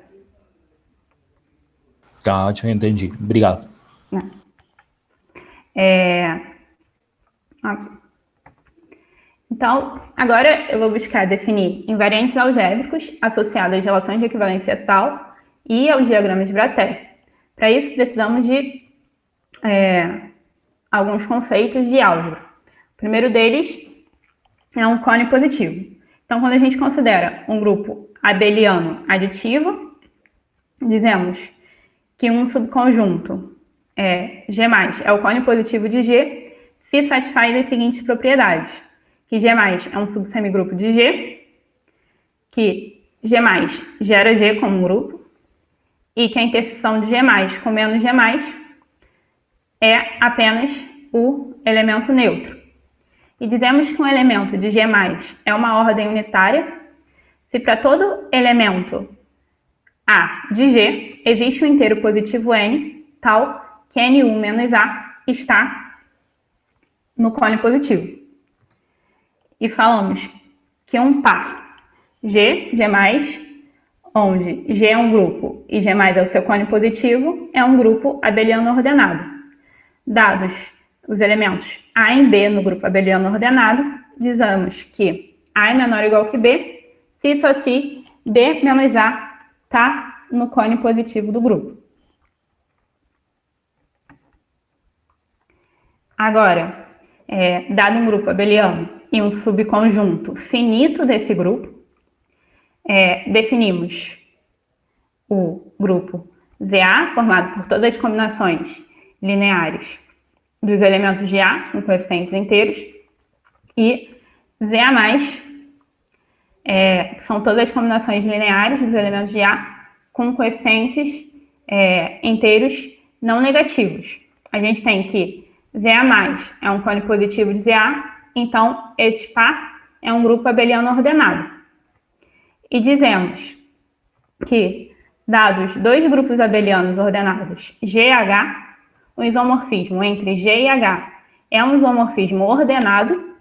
Tá, já entendi. Obrigado. Aqui. Então, agora eu vou buscar definir invariantes algébricos associados às relações de equivalência tal e aos diagramas de Brattain. Para isso, precisamos de alguns conceitos de álgebra. O primeiro deles é um cone positivo. Então, quando a gente considera um grupo abeliano aditivo, dizemos que um subconjunto G+, é o cone positivo de G, se satisfaz as seguintes propriedades: que G+, é um subsemigrupo de G, que G+, gera G como um grupo, e que a interseção de G+, com menos G+, é apenas o elemento neutro. E dizemos que um elemento de G+, é uma ordem unitária, se para todo elemento A de G existe um inteiro positivo N, tal que N1 menos A está no cone positivo. E falamos que um par G, G+, onde G é um grupo e G+ é o seu cone positivo, é um grupo abeliano ordenado. Dados os elementos A e B no grupo abeliano ordenado, dizemos que A é menor ou igual que B, se e só se B menos A está no cone positivo do grupo. Agora, dado um grupo abeliano e um subconjunto finito desse grupo, definimos o grupo ZA, formado por todas as combinações lineares dos elementos de A, com coeficientes inteiros, e ZA+, são todas as combinações lineares dos elementos de A com coeficientes inteiros não negativos. A gente tem que ZA+ é um cone positivo de ZA, então este par é um grupo abeliano ordenado. E dizemos que, dados dois grupos abelianos ordenados G e H, o isomorfismo entre G e H é um isomorfismo ordenado,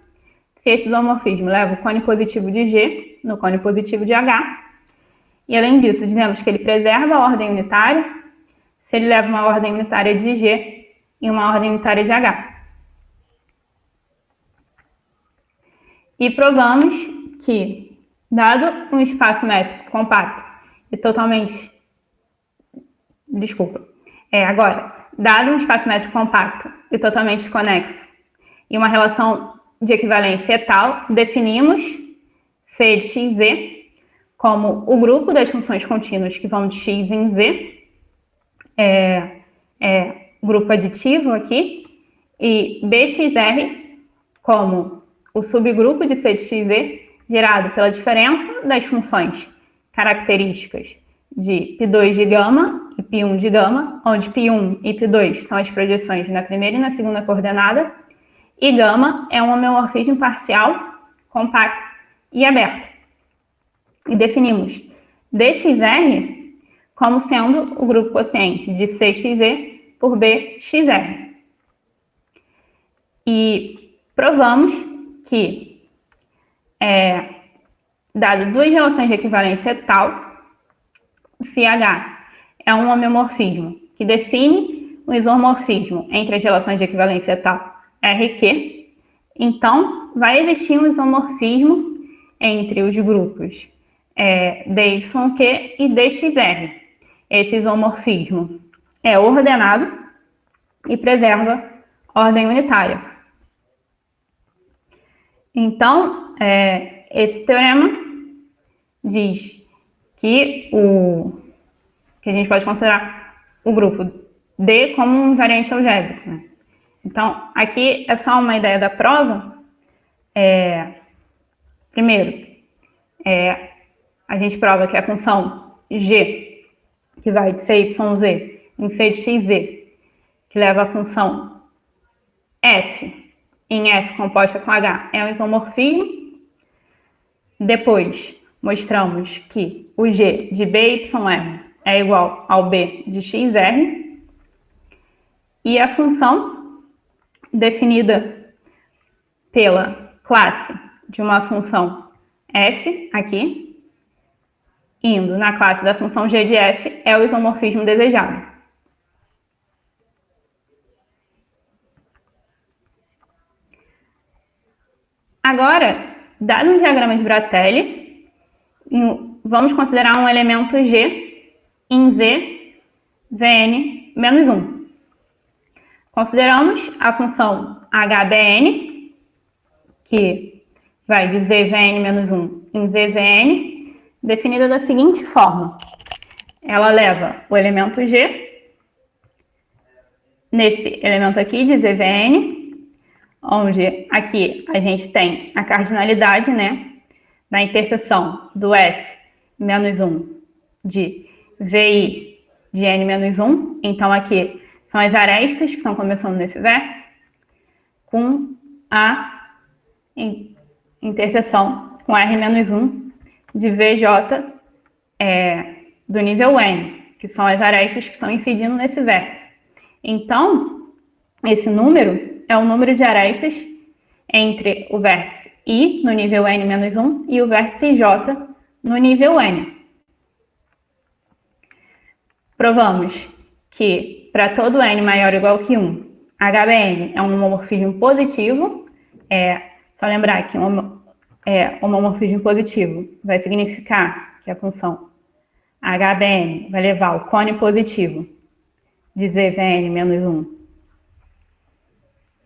se esse isomorfismo leva o cone positivo de G no cone positivo de H. E, além disso, dizemos que ele preserva a ordem unitária, se ele leva uma ordem unitária de G e uma ordem unitária de H. E provamos que, dado um espaço métrico compacto e totalmente... dado um espaço métrico compacto e totalmente conexo e uma relação de equivalência tal, definimos C de xz como o grupo das funções contínuas que vão de x em z, grupo aditivo aqui, e bxr como o subgrupo de C de xz gerado pela diferença das funções características de π2 de gama e π1 de gama, onde π1 e π2 são as projeções na primeira e na segunda coordenada, e gama é um homeomorfismo parcial, compacto e aberto. E definimos dxr como sendo o grupo quociente de cxz por bxr. E provamos que, dado duas relações de equivalência tal, se H é um homeomorfismo que define o isomorfismo entre as relações de equivalência tal RQ, então vai existir um isomorfismo entre os grupos DYQ e DXR. Esse isomorfismo é ordenado e preserva ordem unitária. Então, esse teorema diz que a gente pode considerar o grupo D como um invariante algébrico, né? Então, aqui é só uma ideia da prova. Primeiro, a gente prova que a função G, que vai de CYZ em C de XZ, que leva a função F em F composta com H, é um isomorfismo. Depois, mostramos que o G de BYR é igual ao B de XR. E a função definida pela classe de uma função F, aqui, indo na classe da função G de F, é o isomorfismo desejado. Agora, dado um diagrama de Bratelli, vamos considerar um elemento G em Z, Vn menos 1. Consideramos a função HBN, que vai de ZVN menos 1 em ZVN, definida da seguinte forma. Ela leva o elemento G, nesse elemento aqui de ZVN, onde aqui a gente tem a cardinalidade, né, da interseção do S menos 1 de VI de N menos 1. Então, aqui são as arestas que estão começando nesse vértice, com a interseção com R menos 1 de VJ do nível N, que são as arestas que estão incidindo nesse vértice. Então, esse número é o número de arestas entre o vértice I no nível N menos 1 e o vértice J no nível N. Provamos que para todo N maior ou igual que 1, HBN é um homomorfismo positivo. Só lembrar que homomorfismo positivo vai significar que a função HBN vai levar o cone positivo de ZVN menos 1.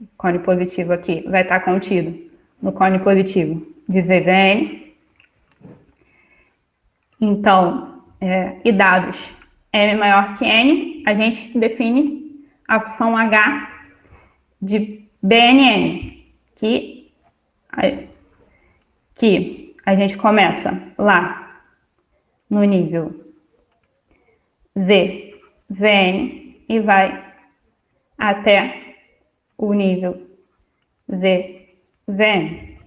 O cone positivo aqui vai estar contido no cone positivo de ZVN. Então, e dados M maior que N, a gente define a função H de BNN, que a gente começa lá no nível ZVN e vai até o nível ZVN.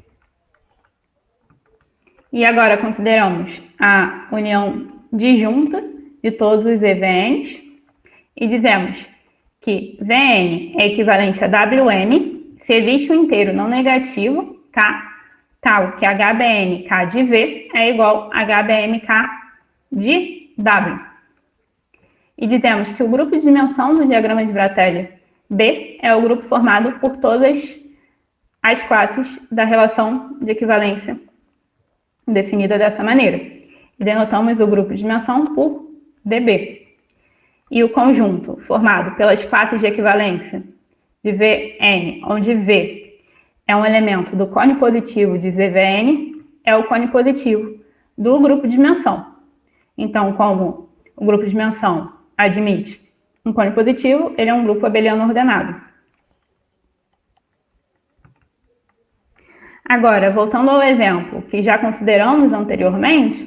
E agora consideramos a união disjunta de todos os ZVNs e dizemos que Vn é equivalente a Wn se existe um inteiro não negativo, K, tal que HBnK de V é igual a HBmK de W. E dizemos que o grupo de dimensão do diagrama de Bratelli B é o grupo formado por todas as classes da relação de equivalência definida dessa maneira. E denotamos o grupo de dimensão por DB. E o conjunto formado pelas classes de equivalência de Vn, onde V é um elemento do cone positivo de ZVN, é o cone positivo do grupo de dimensão. Então, como o grupo de dimensão admite um cone positivo, ele é um grupo abeliano ordenado. Agora, voltando ao exemplo que já consideramos anteriormente,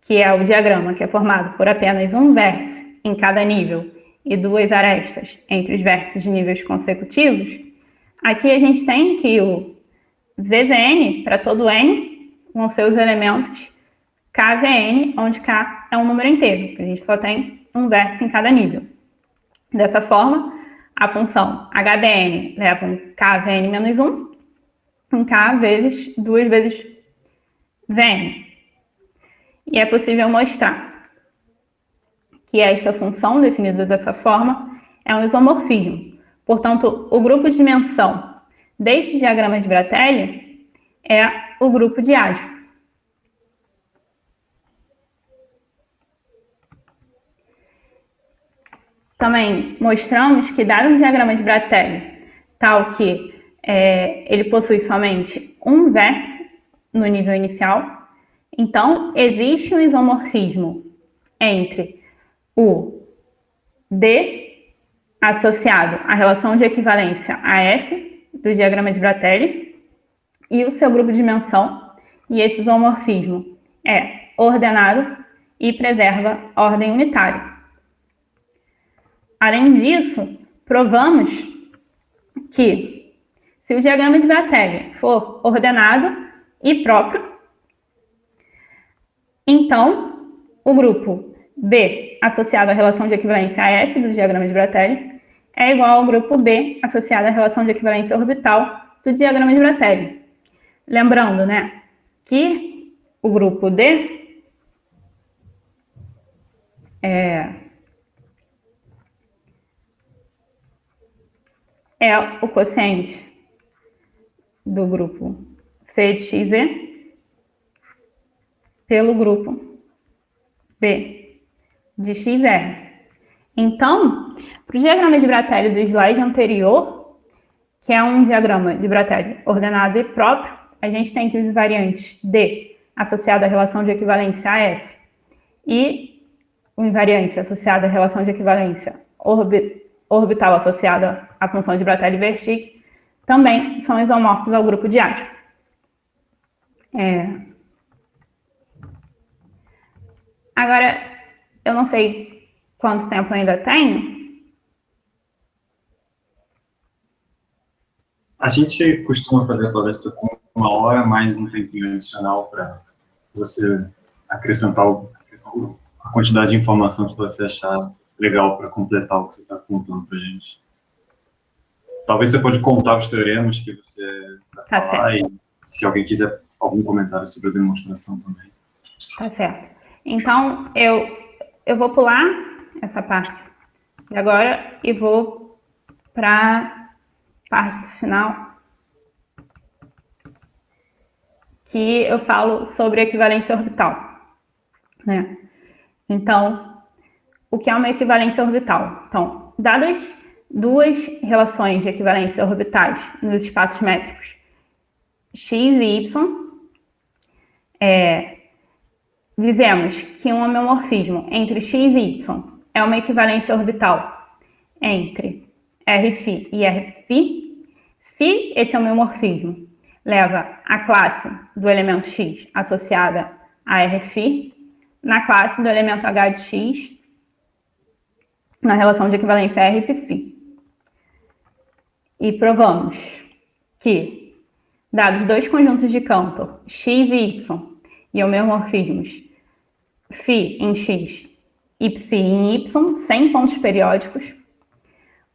que é o diagrama que é formado por apenas um vértice em cada nível e duas arestas entre os vértices de níveis consecutivos, aqui a gente tem que o ZVN, para todo N, vão ser os elementos KVN, onde K é um número inteiro, porque a gente só tem um vértice em cada nível. Dessa forma, a função HBN leva um KVN menos 1, em K vezes 2 vezes Vn. E é possível mostrar que esta função, definida dessa forma, é um isomorfismo. Portanto, o grupo de dimensão deste diagrama de Bratelli é o grupo diádico. Também mostramos que, dado um diagrama de Bratelli tal que ele possui somente um vértice no nível inicial, então existe um isomorfismo entre o D associado à relação de equivalência AF do diagrama de Bratelli e o seu grupo de dimensão, e esse isomorfismo é ordenado e preserva a ordem unitária. Além disso, provamos que, se o diagrama de Bratelli for ordenado e próprio, então o grupo B associado à relação de equivalência AF do diagrama de Bratelli é igual ao grupo B associado à relação de equivalência orbital do diagrama de Bratelli. Lembrando, né, que o grupo D é o quociente do grupo C de XZ pelo grupo B de XR. Então, para o diagrama de Bratelli do slide anterior, que é um diagrama de Bratelli ordenado e próprio, a gente tem que os invariantes D associado à relação de equivalência a F e o invariante associado à relação de equivalência orbital associada à função de Bratelli-Vertig também são isomorfos ao grupo diádio. Agora, eu não sei quanto tempo eu ainda tenho. A gente costuma fazer a palestra com 1 hora, mais um tempinho adicional para você acrescentar a quantidade de informação que você achar legal para completar o que você está contando para a gente. Talvez você pode contar os teoremas que você vai falar e se alguém quiser algum comentário sobre a demonstração também. Tá certo. Então, eu vou pular essa parte de agora e vou para parte do final, que eu falo sobre equivalência orbital, né? Então, o que é uma equivalência orbital? Então, dadas duas relações de equivalência orbitais nos espaços métricos x e y, dizemos que um homeomorfismo entre x e y é uma equivalência orbital entre Rφ e Rφ, se esse homeomorfismo leva a classe do elemento x associada a Rφ na classe do elemento h de x na relação de equivalência Rφ. E provamos que, dados dois conjuntos de Cantor, x e y, e homeomorfismos φ em x e ψ em y, sem pontos periódicos,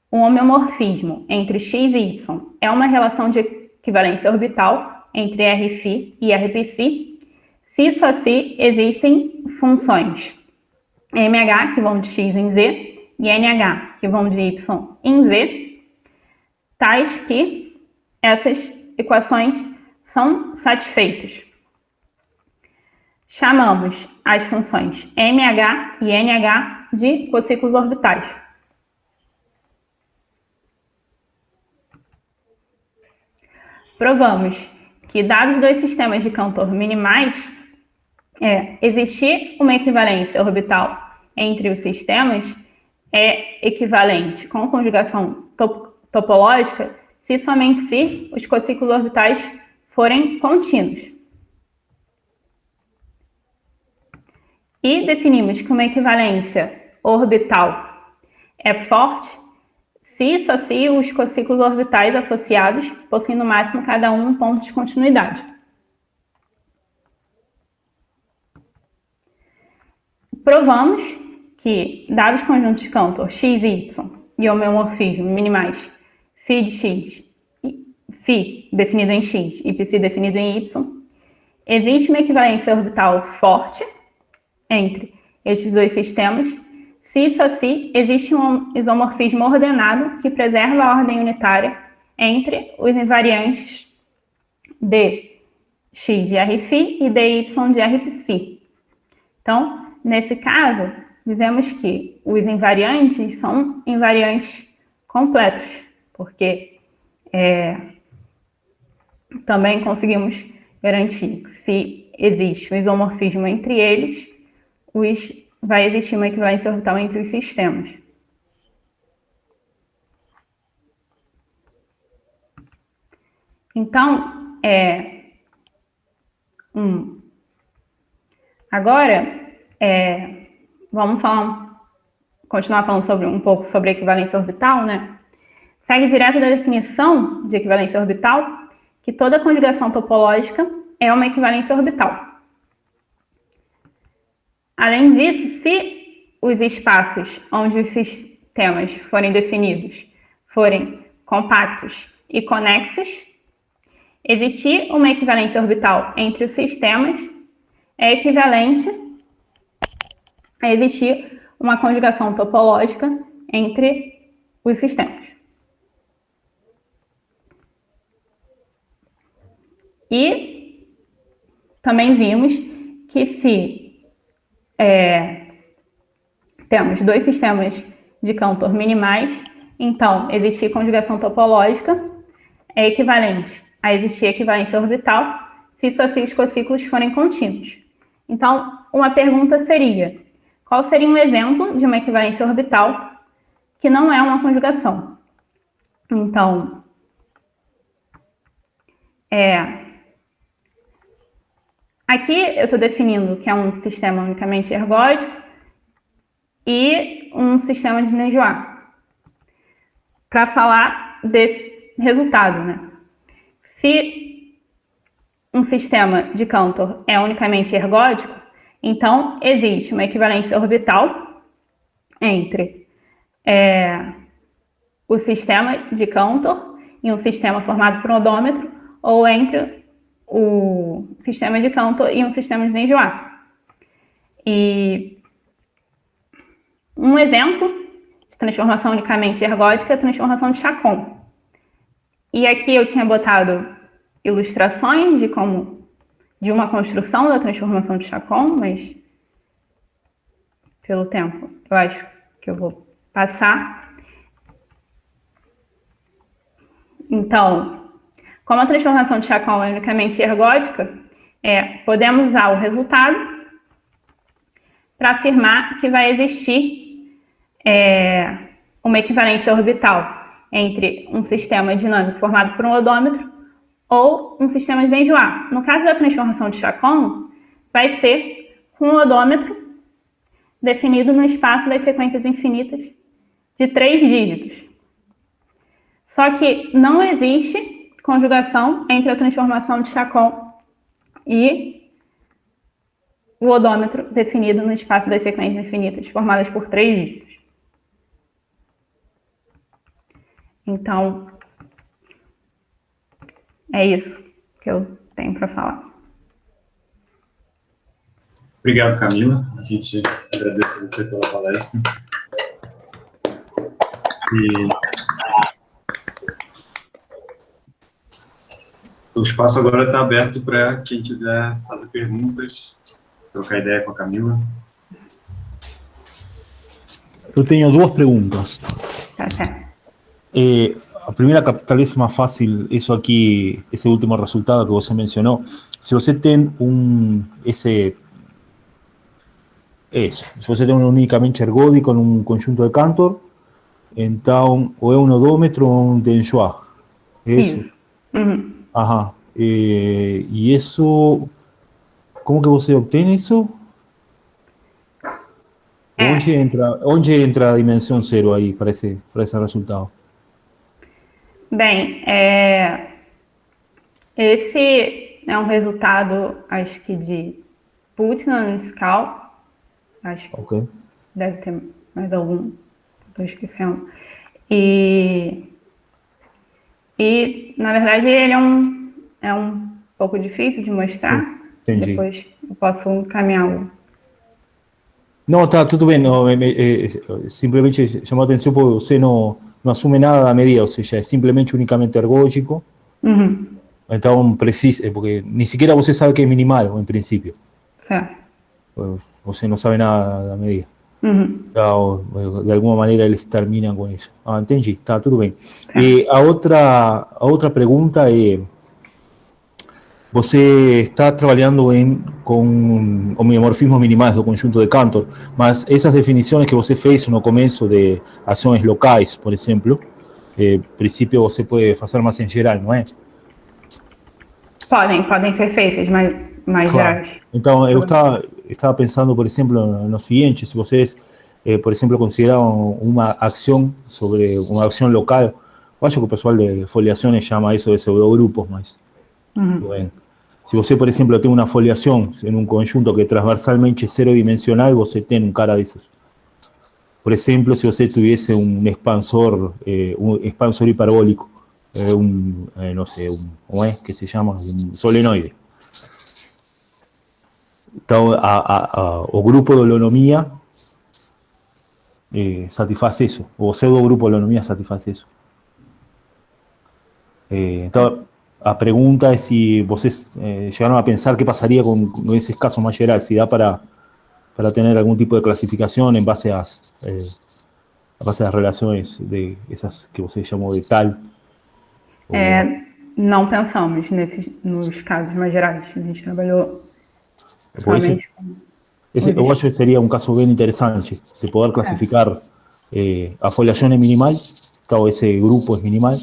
o homeomorfismo entre x e y é uma relação de equivalência orbital entre Rφ e Rπc, se só se existem funções mh, que vão de x em z, e nh, que vão de y em z, tais que essas equações são satisfeitas. Chamamos as funções mh e nh de cociclos orbitais. Provamos que, dados dois sistemas de Cantor minimais, existir uma equivalência orbital entre os sistemas é equivalente com conjugação topológica se somente se os cociclos orbitais forem contínuos. E definimos que uma equivalência orbital é forte se só se os cociclos orbitais associados possuem no máximo cada um ponto de continuidade. Provamos que, dados conjuntos de Cantor x e y e homeomorfismo minimais φ de x, φ definido em x e ψ definido em y, existe uma equivalência orbital forte entre estes dois sistemas, se só se existe um isomorfismo ordenado que preserva a ordem unitária entre os invariantes dx de Rφ e dy de Rpc. Então, nesse caso, dizemos que os invariantes são invariantes completos, porque também conseguimos garantir que, se existe um isomorfismo entre eles, vai existir uma equivalência orbital entre os sistemas. Então, agora, vamos continuar falando um pouco sobre equivalência orbital, né? Segue direto da definição de equivalência orbital que toda conjugação topológica é uma equivalência orbital. Além disso, se os espaços onde os sistemas forem definidos forem compactos e conexos, existir uma equivalência orbital entre os sistemas é equivalente a existir uma conjugação topológica entre os sistemas. E também vimos que se temos dois sistemas de Cantor minimais, então existir conjugação topológica é equivalente a existir equivalência orbital se sufixos e cociclos forem contínuos. Então, uma pergunta seria: qual seria um exemplo de uma equivalência orbital que não é uma conjugação? Então, aqui eu estou definindo que é um sistema unicamente ergódico e um sistema de Nejoa, para falar desse resultado, né? Se um sistema de Cantor é unicamente ergódico, então existe uma equivalência orbital entre o sistema de Cantor e um sistema formado por um odômetro, ou entre o sistema de Cantor e um sistema de Nejoa. E um exemplo de transformação unicamente ergódica é a transformação de Chacon. E aqui eu tinha botado ilustrações de uma construção da transformação de Chacon, mas pelo tempo eu acho que eu vou passar. Então, como a transformação de Chacon é unicamente ergódica, podemos usar o resultado para afirmar que vai existir uma equivalência orbital entre um sistema dinâmico formado por um odômetro ou um sistema de Nejoa. No caso da transformação de Chacon, vai ser com um odômetro definido no espaço das sequências infinitas de 3 dígitos. Só que não existe conjugação entre a transformação de Chacon e o odômetro definido no espaço das sequências infinitas formadas por 3 dígitos. Então, é isso que eu tenho para falar. Obrigado, Camila. A gente agradece você pela palestra. E o espaço agora está aberto para quem quiser fazer perguntas, trocar ideia com a Camila. Eu tenho 2 perguntas. Tá certo. A primeira, tal vez más fácil, eso aquí, ese último resultado que você mencionó. Si você tem se você tem unicamente ergódico en un conjunto de Cantor, então, ou é um odômetro ou um Denjoa. Isso. Uhum. Ajá. E isso, como que você obtém isso? Onde entra a dimensão zero aí para esse resultado? Bem, esse é um resultado, acho que de Putnam e Scal. Acho que deve ter mais algum, estou esquecendo. E na verdade, ele é um pouco difícil de mostrar. Entendi. Depois eu posso encaminhá-lo. Não, tá, tudo bem. Não, simplesmente chamou a atenção porque você não assume nada da medida, ou seja, é simplesmente unicamente ergódico. Uhum. Então, precisa, porque nem sequer você sabe que é minimal, em princípio. Certo. Você não sabe nada da medida. Uhum. Então, de alguma maneira, eles terminam com isso. Ah, entendi. Tá, tudo bem. E a outra pergunta é: você está trabalhando com homeomorfismos minimais do conjunto de Cantor, mas essas definições que você fez no começo de ações locais, por exemplo, em princípio você pode fazer mais em geral, não é? Podem ser feitas mais gerais. Então, eu estava pensando, por exemplo, no seguinte: se vocês, por exemplo, consideram uma ação local, eu acho que o pessoal de foliações chama isso de pseudogrupos, mas... Bueno, se você, por exemplo, tem uma foliação em um conjunto que transversalmente é zero dimensional, você tem um cara desses. Por exemplo, se você tivesse um expansor hiperbólico, não sei, como é que se chama? Um solenoide. Então, o grupo de holonomia satisfaz isso, o pseudogrupo de holonomia satisfaz isso. Então, a pregunta es si vocês llegaron a pensar qué pasaría con esos casos más gerais, si da para tener algún tipo de clasificación en base a las relações de essas que você chamou de tal. Não pensamos nos casos mais gerais. A gente trabalhou somente com... Eu acho que seria um caso bem interessante, de poder classificar a foliação é minimal, então esse grupo é minimal,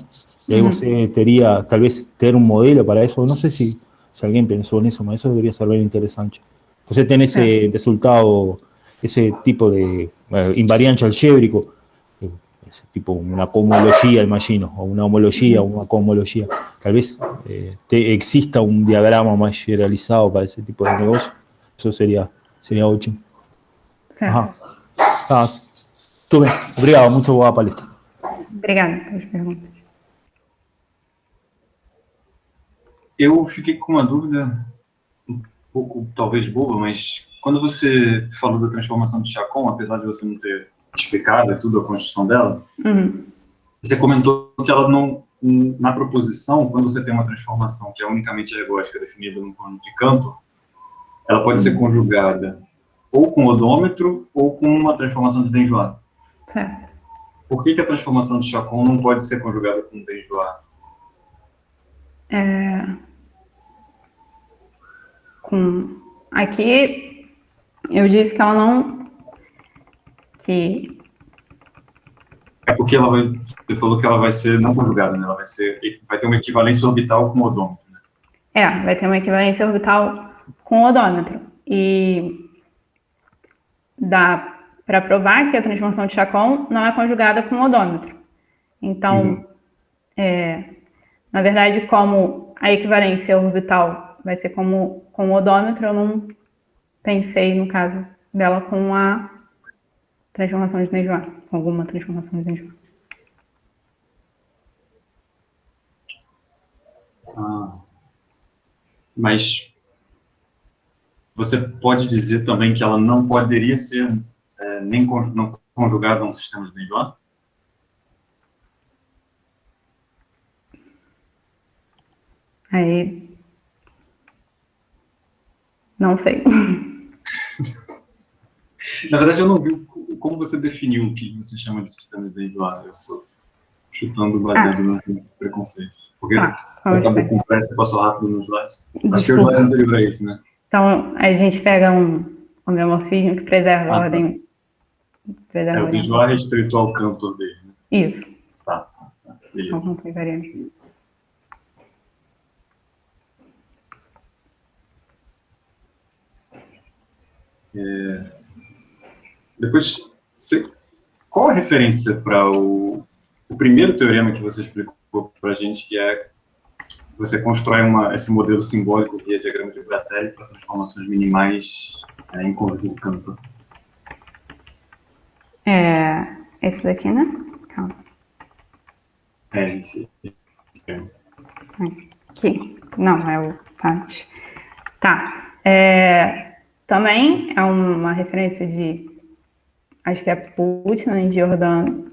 e aí você teria, talvez, ter um modelo para isso. Não sei se alguém pensou nisso, mas isso deveria ser bem interessante. Você tem esse resultado, ese tipo de invariante algébrico, ese tipo una cohomología, imagino, o una homología o una cohomología. Tal vez exista un diagrama más generalizado para ese tipo de negocio. Eso sería ótimo. Certo. Tá. Tudo bem. Obrigado. Muito boa palestra. Obrigada pelas perguntas. Eu fiquei com uma dúvida um pouco, talvez, boba, mas quando você falou da transformação de Chacon, apesar de você não ter explicado tudo a construção dela, você comentou que ela não, na proposição, quando você tem uma transformação que é unicamente ergótica definida no plano de Cantor, ela pode ser conjugada ou com odômetro ou com uma transformação de Denjoy. Certo. Por que a transformação de Chacon não pode ser conjugada com Denjoy? Aqui eu disse que ela não... É porque você falou que ela vai ser não conjugada, né? Ela vai ter uma equivalência orbital com o odômetro, né? Vai ter uma equivalência orbital com o odômetro. E dá para provar que a transformação de Chacon não é conjugada com o odômetro. Então, na verdade, como a equivalência orbital vai ser com o odômetro, eu não pensei, no caso dela, com a transformação de Denjoy, com alguma transformação de Denjoy. Mas você pode dizer também que ela não poderia ser nem conjugada a um sistema de Denjoy? Aí, não sei. Na verdade, eu não vi como você definiu o que você chama de sistema de Denjoy. Eu estou chutando baseado no preconceito. Porque acabou com pressa, você passou rápido nos slides. Acho que o slide anterior é esse, né? Então, a gente pega um homeomorfismo que preserva a ordem. O Denjoy é restrito ao Cantor dele, né? Isso. Tá. Beleza. Não tem variante. Depois, qual a referência para o primeiro teorema que você explicou para a gente, que é você constrói esse modelo simbólico via diagrama de Bratelli para transformações minimais em conjunto de Cantor? Esse daqui, né? Calma. Esse. Aqui. Não, é o Santos. Tá. Também é uma referência de, acho que é Putnam, de Giordano,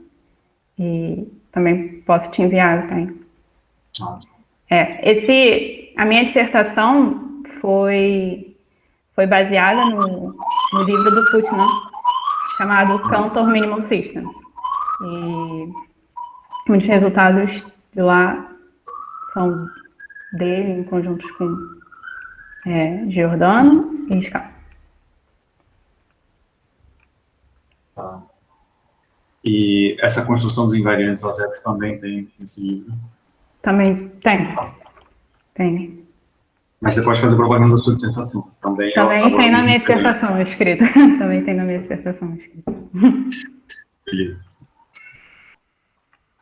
e também posso te enviar, tem. A minha dissertação foi baseada no livro do Putnam, chamado Cantor Minimal Systems. E muitos resultados de lá são dele, em conjuntos com Giordano e Scala. E essa construção dos invariantes algébricos também tem nesse livro? Também tem. Mas você pode fazer propaganda da sua dissertação. Também tem na minha dissertação escrita. Também tem na minha dissertação escrita. Beleza.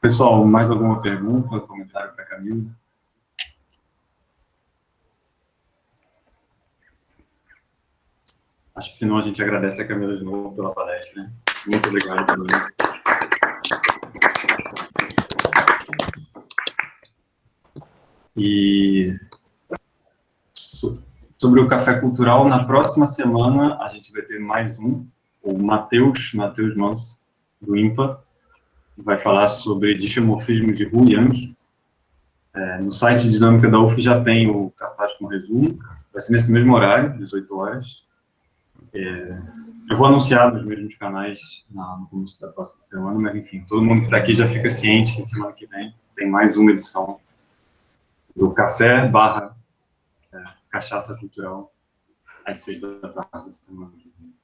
Pessoal, mais alguma pergunta, comentário para a Camila? Acho que senão a gente agradece a Camila de novo pela palestra, né? Muito obrigado, Camila. E sobre o Café Cultural, na próxima semana a gente vai ter mais um, o Matheus Manso, do IMPA, vai falar sobre diffeomorfismos de Hu Yang. No site Dinâmica da UF já tem o cartaz com resumo, vai ser nesse mesmo horário, 18 horas. Eu vou anunciar nos mesmos canais no começo da próxima semana, mas enfim, todo mundo que está aqui já fica ciente que semana que vem tem mais uma edição do Café / Cachaça Cultural às 6 da tarde da semana que vem.